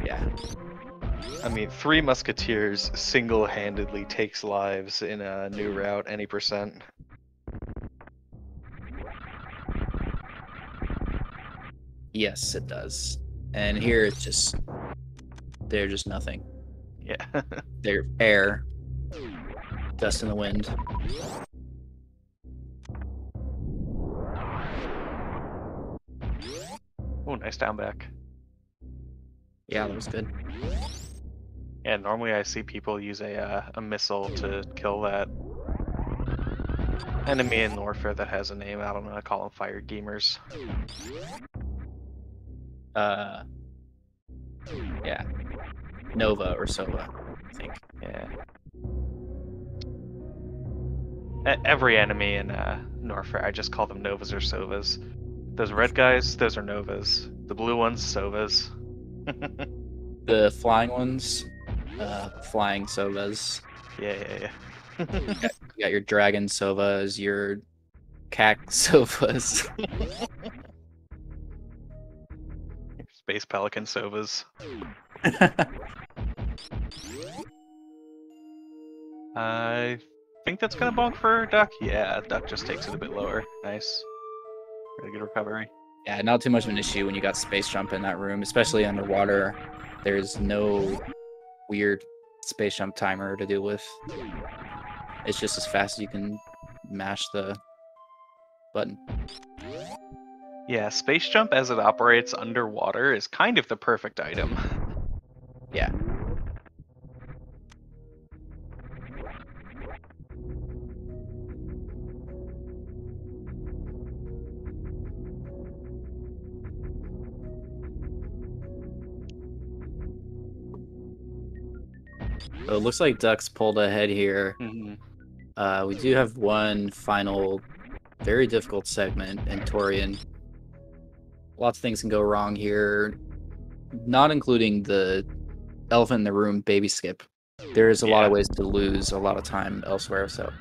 Yeah. I mean, Three Musketeers single-handedly takes lives in a new route any percent. Yes, it does. And here it's just they're just nothing. Yeah. They're air, dust in the wind. Oh, nice down back. Yeah, that was good. Yeah, normally I see people use a missile to kill that enemy in warfare that has a name. I don't know. I call them fire gamers. Yeah. Nova or Sova, I think. Yeah. Every enemy in Norfair, I just call them Novas or Sovas. Those red guys, those are Novas. The blue ones, Sovas. The flying ones, flying Sovas. Yeah. You got your dragon Sovas, your cac Sovas. Space Pelican Sovas. I think that's gonna bonk for Duck. Yeah, Duck just takes it a bit lower. Nice. Really good recovery. Yeah, not too much of an issue when you got space jump in that room, especially underwater. There's no weird space jump timer to deal with. It's just as fast as you can mash the button. Yeah, Space Jump as it operates underwater is kind of the perfect item. Yeah. So it looks like Duck's pulled ahead here. Mm-hmm. We do have one final, very difficult segment in Torian. Lots of things can go wrong here, not including the elephant in the room baby skip. There is a lot of ways to lose a lot of time elsewhere, so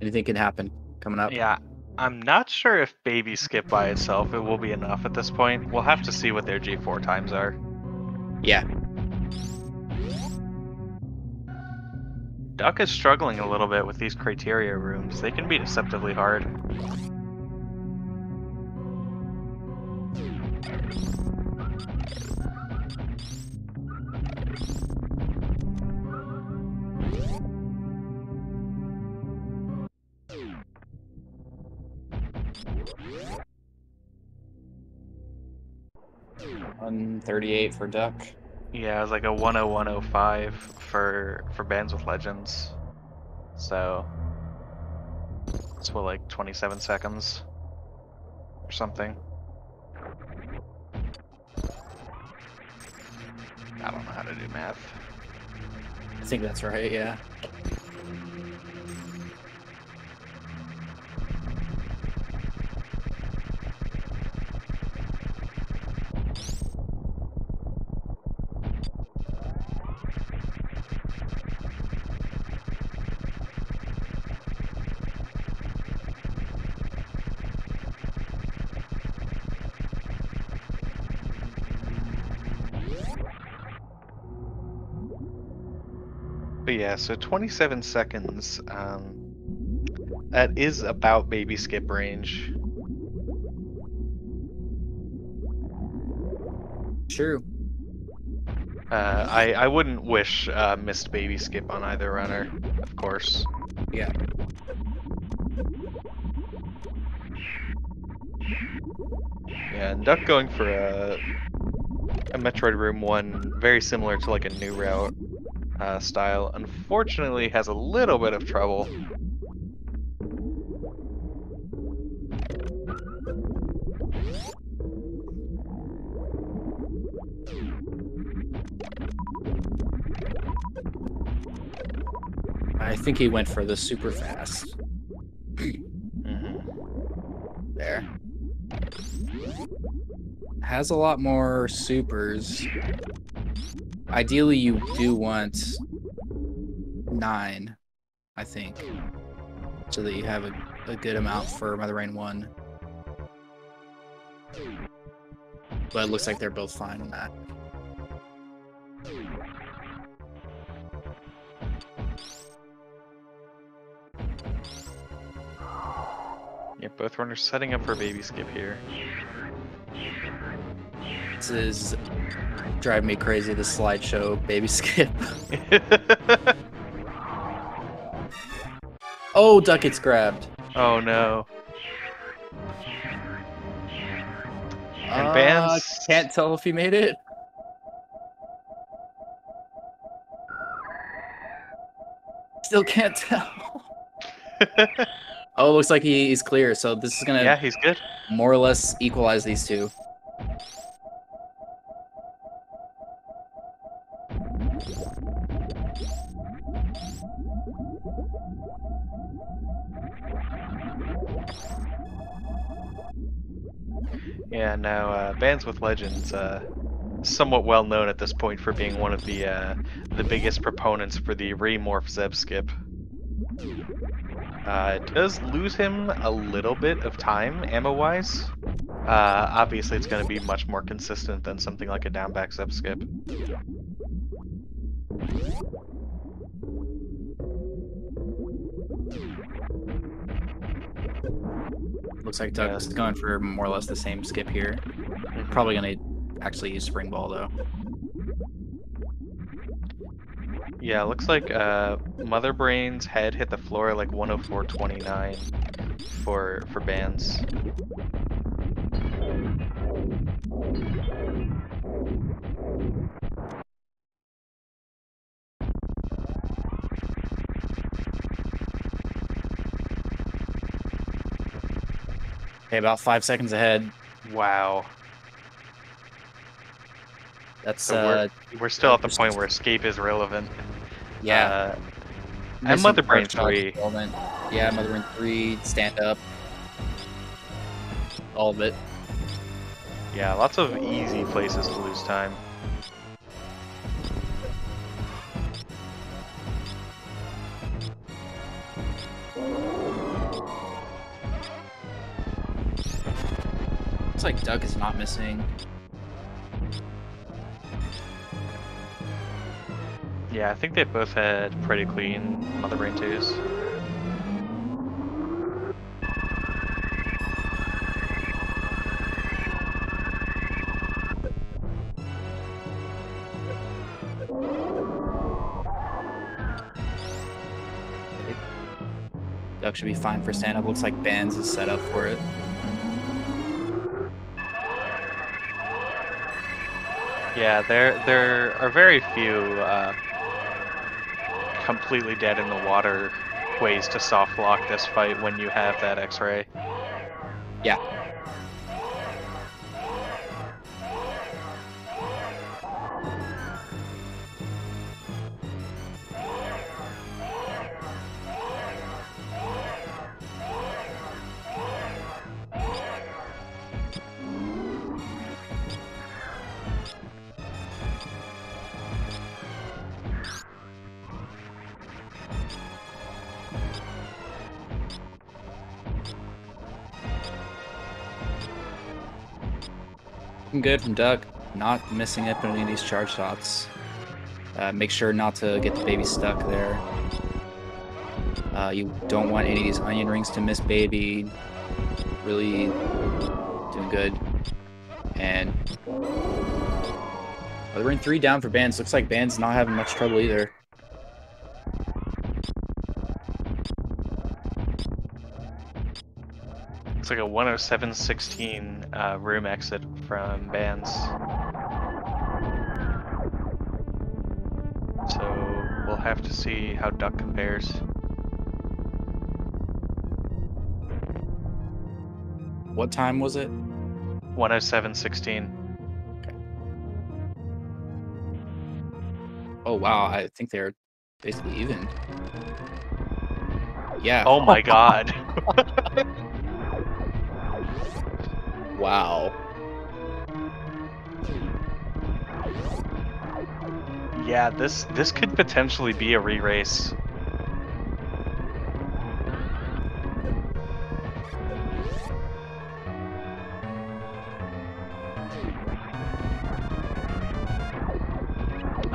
anything can happen coming up. Yeah, I'm not sure if baby skip by itself it will be enough at this point. We'll have to see what their G4 times are. Yeah. Duck is struggling a little bit with these criteria rooms. They can be deceptively hard. $138 for Duck. Yeah, it was like a 101.05 for BandsWithLegends. So it's what, like 27 seconds or something. I don't know how to do math. I think that's right, yeah. But yeah, so 27 seconds, that is about baby skip range. True. I wouldn't wish missed baby skip on either runner, of course. Yeah. Yeah, and Duck going for a Metroid Room 1, very similar to like a new route style, unfortunately has a little bit of trouble. I think he went for the super fast. There. Has a lot more supers. Ideally, you do want 9, I think. so that you have a good amount for Mother Rain 1. But it looks like they're both fine on that. Yeah, both runners setting up for baby skip here. This is driving me crazy, this slideshow baby skip. Oh, Duck gets grabbed. Oh no. And Bands Can't tell if he made it. Still can't tell. Oh, looks like he's clear, so this is gonna Yeah, he's good. more or less equalize these two. Yeah, now BandsWithLegends, somewhat well known at this point for being one of the biggest proponents for the remorph Zeb skip. It does lose him a little bit of time ammo-wise. Obviously, it's going to be much more consistent than something like a down-back Zeb skip. Looks like Doug's going for more or less the same skip here. Probably gonna actually use Spring Ball though. Yeah, looks like Mother Brain's head hit the floor like 104.29 for Bands. Okay, about 5 seconds ahead. Wow. That's So we're still at the point where escape is relevant. Yeah. And Mother Brain 3. Yeah, Mother Brain 3, stand up. All of it. Yeah, lots of easy places to lose time. Looks like Duck is not missing. Yeah, I think they both had pretty clean Mother Brain 2s. Duck should be fine for stand up. Looks like Bands is set up for it. Yeah, there are very few completely dead in the water ways to soft lock this fight when you have that X-ray. Yeah. Good from Duck, not missing up on any of these charge shots. Make sure not to get the baby stuck there. You don't want any of these onion rings to miss baby. Really doing good. And we're in 3 down for Bands. Looks like Bands not having much trouble either. It's like a 107.16 room exit from Bands. So we'll have to see how Duck compares. What time was it? 107.16. Okay. Oh wow, I think they're basically even. Yeah. Oh my god. Wow. Yeah, this could potentially be a re-race.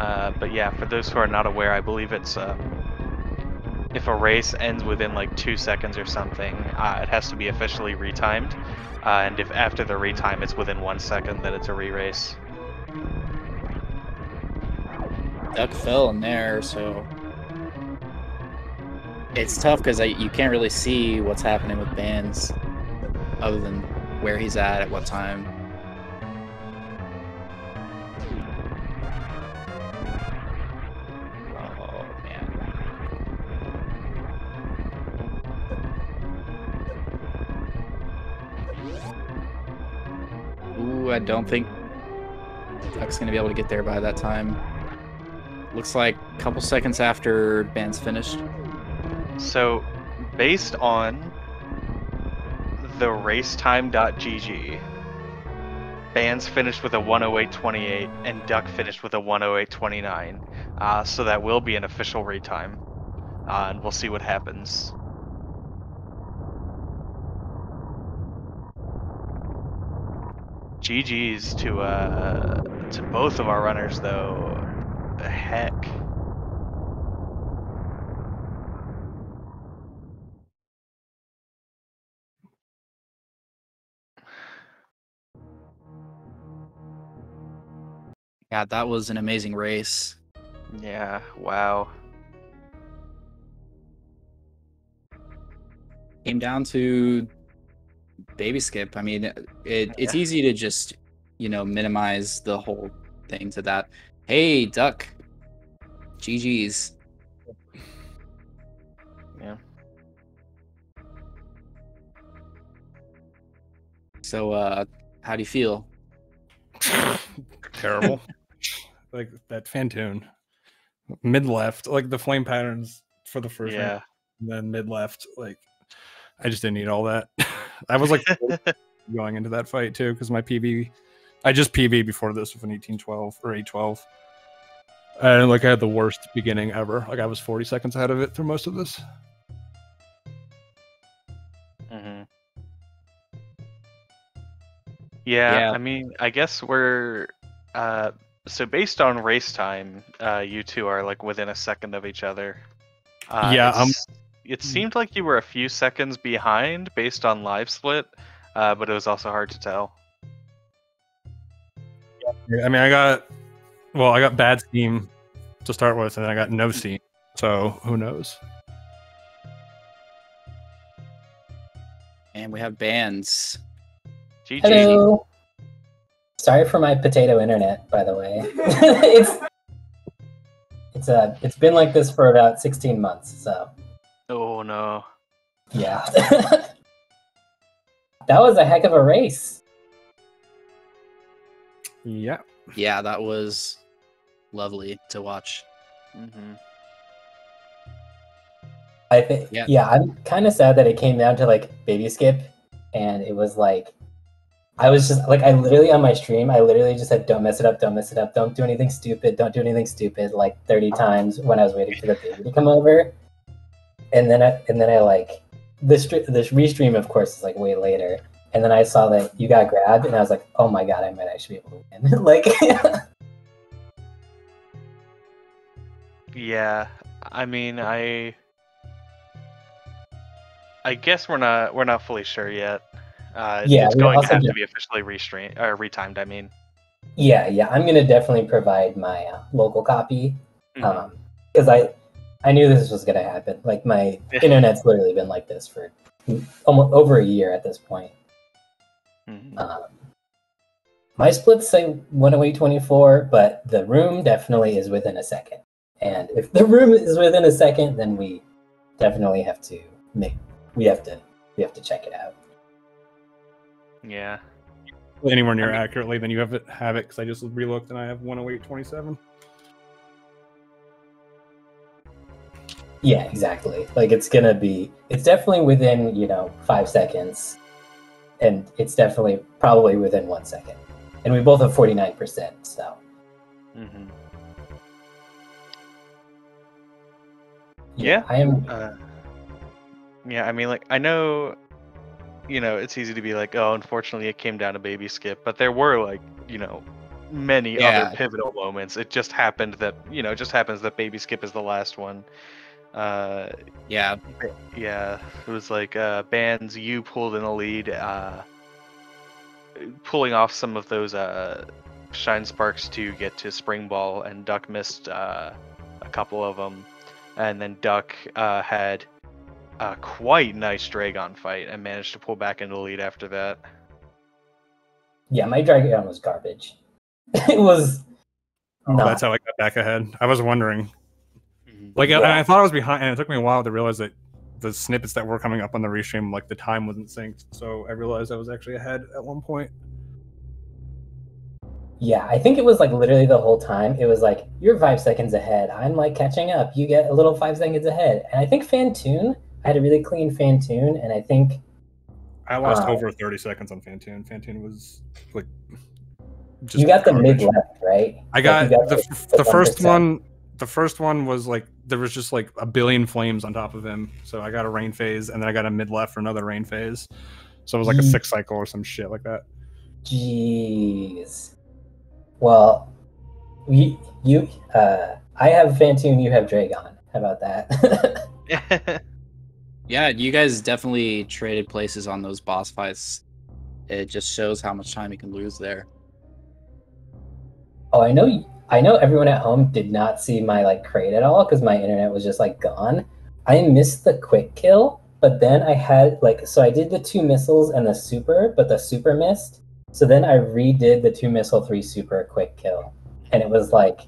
But yeah, for those who are not aware, I believe it's if a race ends within like 2 seconds or something, it has to be officially retimed. And if after the retime it's within 1 second, then it's a re-race. Duck fell in there, so it's tough because you can't really see what's happening with Bands other than where he's at what time. Oh, man. Ooh, I don't think Duck's going to be able to get there by that time. Looks like a couple seconds after Band's finished. So, based on the racetime.gg, Bands finished with a 108.28 and Duck finished with a 108.29. So that will be an official retime. And we'll see what happens. GG's to both of our runners though. Heck. Yeah, that was an amazing race. Yeah, wow. Came down to baby skip. I mean, it's easy to just, minimize the whole thing to that. Hey, Duck. GG's. Yeah. So, how do you feel? Terrible. Like that Fantoon. Mid left, like the flame patterns for the first round, and then mid left, like I just didn't need all that. I was like going into that fight too, because my PB, I just PB before this with an 1812 or 812. And like I had the worst beginning ever. Like I was 40 seconds ahead of it through most of this. Mm-hmm. Yeah, I mean, I guess we're so based on race time, you two are like within a second of each other. It seemed like you were a few seconds behind based on live split, but it was also hard to tell. I mean, I got bad steam to start with, and then I got no steam. So who knows? And we have Bands. GG. Hello. Sorry for my potato internet, by the way. It's been like this for about 16 months, so. Oh no. Yeah. That was a heck of a race. Yeah. Yeah, that was lovely to watch. Mm-hmm. I think. Yeah, I'm kind of sad that it came down to like baby skip, and it was like, I was just like, I literally on my stream, I literally just said, "Don't mess it up, don't mess it up, don't do anything stupid, don't do anything stupid," like 30 times when I was waiting for the baby to come over, and then I like this restream, of course, is like way later. And then I saw that you got grabbed, and I was like, "Oh my god, I might actually be able to win!" Like, yeah. I mean, I guess we're not fully sure yet. It's going to have to be officially retimed. I mean. Yeah. I'm gonna definitely provide my local copy, because I knew this was gonna happen. Like my internet's literally been like this for almost over a year at this point. My splits say 108.24, but the room definitely is within a second. And if the room is within a second, then we definitely have to check it out. Yeah. Anywhere near accurately, then you have it because I just relooked and I have 108.27. Yeah, exactly. Like it's definitely within 5 seconds, and it's definitely probably within 1 second, and we both have 49%. So. Yeah. I am. Yeah, I mean, like I know. It's easy to be like, oh, unfortunately it came down to baby skip, but there were like, many other pivotal moments. It just happened that it just happens that Baby Skip is the last one. Yeah, it was like Bands, you pulled in the lead, pulling off some of those shine sparks to get to Spring Ball, and Duck missed a couple of them, and then Duck had a quite nice Dragon fight and managed to pull back into the lead after that. Yeah, my Dragon was garbage. It was. That's how I got back ahead. I was wondering. Like, I thought I was behind, and it took me a while to realize that the snippets that were coming up on the restream, like the time wasn't synced. So I realized I was actually ahead at one point. Yeah, I think it was like literally the whole time. It was like, you're 5 seconds ahead. I'm like catching up. You get a little 5 seconds ahead. And I think Fantoon, I had a really clean Fantoon, and I think I lost over 30 seconds on Fantoon. Fantoon was like just you got garbage. The mid left, right? I got, the first one. The first one was like there was just like a billion flames on top of him. So I got a rain phase, and then I got a mid left for another rain phase. So it was like a 6 cycle or some shit like that. Jeez. Well, I have Fantoon, you have Dragon. How about that? Yeah, you guys definitely traded places on those boss fights. It just shows how much time you can lose there. Oh, I know everyone at home did not see my like crate at all because my internet was just like gone. I missed the quick kill, but then I had so I did the 2 missiles and the super, but the super missed. So then I redid the 2 missile 3 super quick kill, and it was like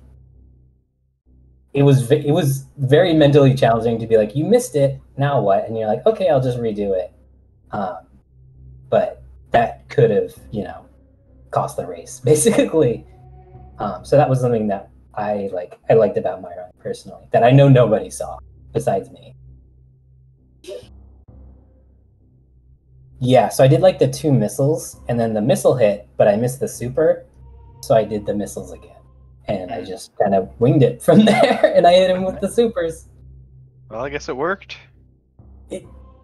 it was very mentally challenging to be like, you missed it, now what? And you're like, okay, I'll just redo it. But that could have cost the race basically. So that was something that I liked about my run personally, that I know nobody saw besides me. Yeah, so I did like the 2 missiles, and then the missile hit, but I missed the super, so I did the missiles again. And I just kind of winged it from there, and I hit him with the supers. Well, I guess it worked.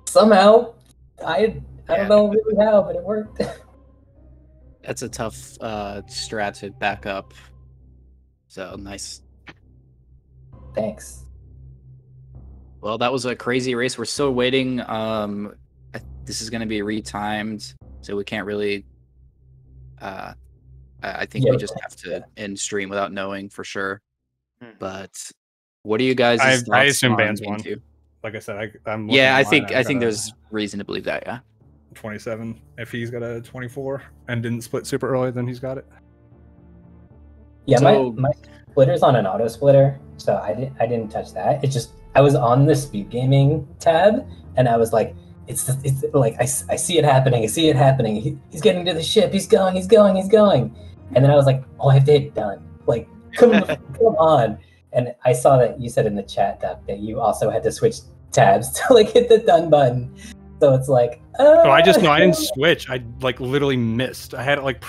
Somehow, I don't know really how, but it worked. That's a tough strat to back up. So nice. Thanks. Well, that was a crazy race. We're still waiting. This is going to be retimed, so we can't really. I think we just have to end stream without knowing for sure. But what do you guys? I assume Bands won. Like I said, I'm. Yeah, I think there's reason to believe that. Yeah. 27. If he's got a 24 and didn't split super early, then he's got it. Yeah, so, my splitter's on an auto splitter, so I didn't touch that. It's just I was on the SpeedGaming tab, and I was like, it's like I see it happening. I see it happening. He's getting to the ship. He's going. And then I was like, oh, I have to hit done. Like, come on. And I saw that you said in the chat that you also had to switch tabs to like hit the done button. So it's like, oh, I didn't switch. I like literally missed. I had it like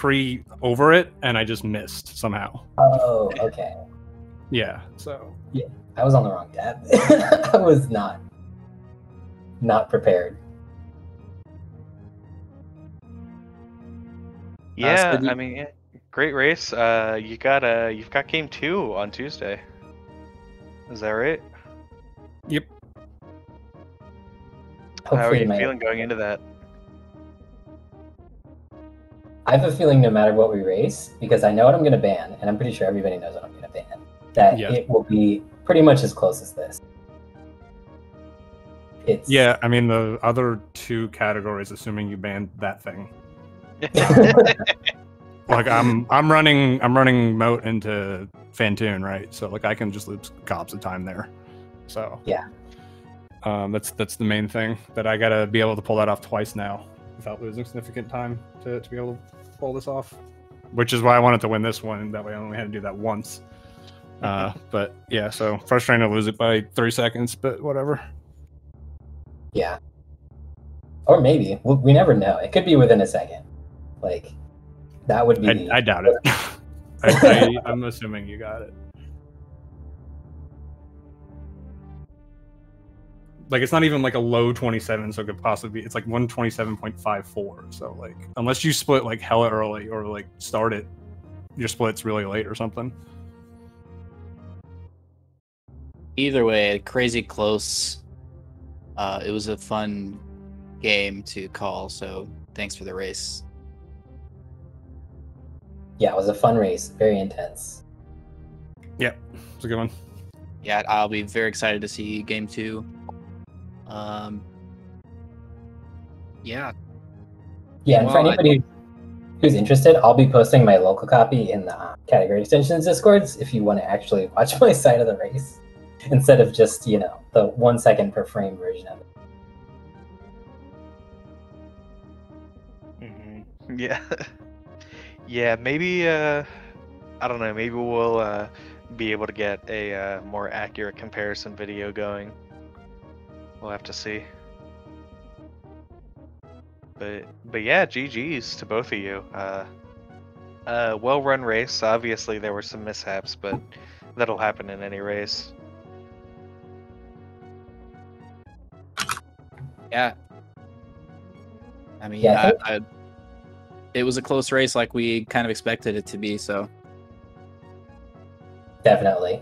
over it, and I just missed somehow. Oh, okay. Yeah. So. Yeah, I was on the wrong tab. I was not prepared. Yeah, I mean, great race. You've got game 2 on Tuesday. Is that right? Yep. Hopefully how are you feeling going into that? I have a feeling no matter what we race, because I know what I'm going to ban, and I'm pretty sure everybody knows what I'm going to ban, that it will be pretty much as close as this. Yeah, I mean the other 2 categories, assuming you banned that thing. Like I'm running Moat into Fantoon, right? So like I can just lose gobs of time there. So yeah. That's the main thing, that I gotta be able to pull that off twice now without losing significant time to be able to pull this off, which is why I wanted to win this one. That way I only had to do that once. But yeah, so frustrating to lose it by 3 seconds, but whatever. Yeah, or maybe we never know. It could be within a second. Like that would be. I doubt it. I'm assuming you got it. Like it's not even like a low 27, so it could possibly be. It's like 127.54. So like unless you split like hella early or like start it your split's really late or something. Either way, crazy close. It was a fun game to call, so thanks for the race. Yeah, it was a fun race. Very intense. Yeah, it's a good one. Yeah, I'll be very excited to see game 2. Yeah. Yeah, and for anybody who's interested, I'll be posting my local copy in the category extensions discords if you want to actually watch my side of the race instead of just, you know, the 1 second per frame version of it. Yeah. Yeah, maybe I don't know, maybe we'll be able to get a more accurate comparison video going. We'll have to see. But yeah, GG's to both of you. Well run race. Obviously there were some mishaps, but that'll happen in any race. Yeah. I mean, Yeah, it was a close race like we kind of expected it to be, so. definitely.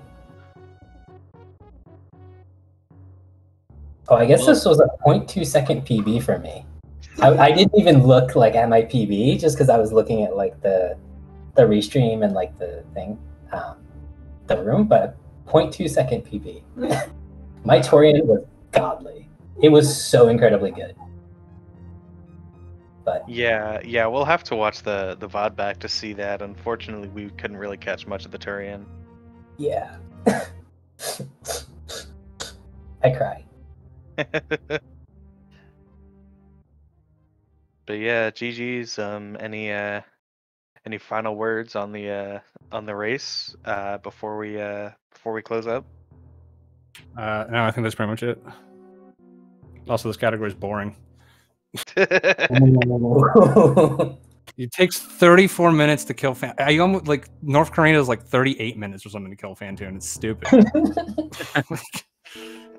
Oh, I guess this was a 0.2 second PB for me. I didn't even look like at my PB just because I was looking at like the restream and like the thing, the room, but 0.2 second PB. My Torian was godly. It was so incredibly good. But yeah, we'll have to watch the VOD back to see that. Unfortunately, we couldn't really catch much of the Turian. Yeah. I cry. But yeah, GG's. Any final words on the race before we close up? No, I think that's pretty much it. Also, this category is boring. It takes 34 minutes to kill Fan. I almost like North Korea is like 38 minutes or something to kill Fantoon. It's stupid. Like,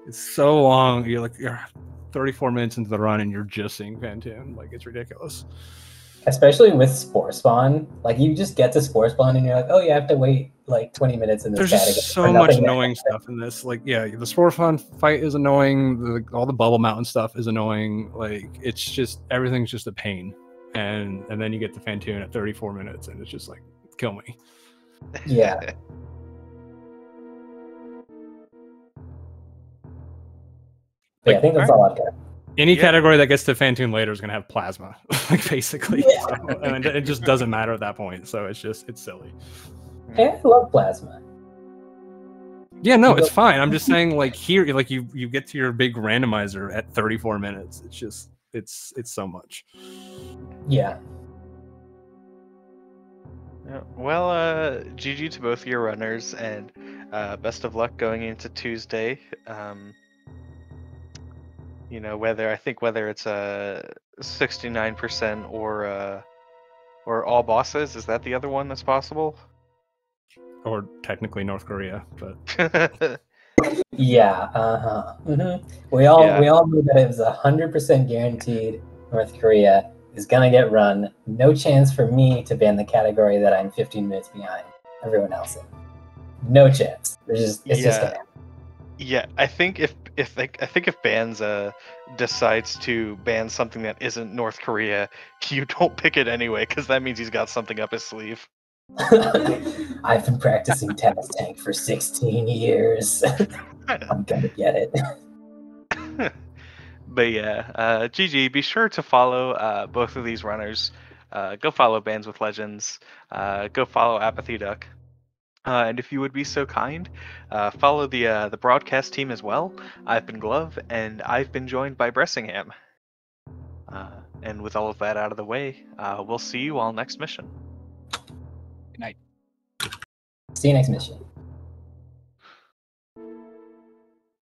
it's so long. You're 34 minutes into the run and you're just seeing Fantoon. Like, it's ridiculous. Especially with Spore Spawn. Like, you just get to Spore Spawn and you're like, oh, you have to wait like 20 minutes in this There's category. just so much annoying stuff in this. Like, yeah, the Spore Spawn fight is annoying. All the Bubble Mountain stuff is annoying. Like, it's just, everything's just a pain. And then you get the Fantoon at 34 minutes and it's just like, kill me. Yeah. Like, yeah, I think that's all I've got. Any category that gets to Fantoon later is going to have plasma, like basically. Yeah. So, and it just doesn't matter at that point. So it's silly. Hey, I love plasma. Yeah, no, it's fine. I'm just saying, like, here, like you get to your big randomizer at 34 minutes. It's just, it's so much. Yeah. Well, GG to both your runners, and best of luck going into Tuesday. You know, whether it's a 69% or all bosses, is that the other one that's possible? Or technically North Korea, but yeah, we all knew that it was 100% guaranteed North Korea is gonna get run. No chance for me to ban the category that I'm 15 minutes behind everyone else in. No chance. It's just gonna happen. Yeah, I think if Bands decides to ban something that isn't North Korea, you don't pick it anyway, because that means he's got something up his sleeve. I've been practicing Taz Tank for 16 years. I'm gonna get it. But yeah, GG, be sure to follow both of these runners. Go follow BandsWithLegends. Go follow apathyduck. And if you would be so kind, follow the broadcast team as well. I've been Glove, and I've been joined by Bressingham. And with all of that out of the way, we'll see you all next mission. Good night. See you next mission.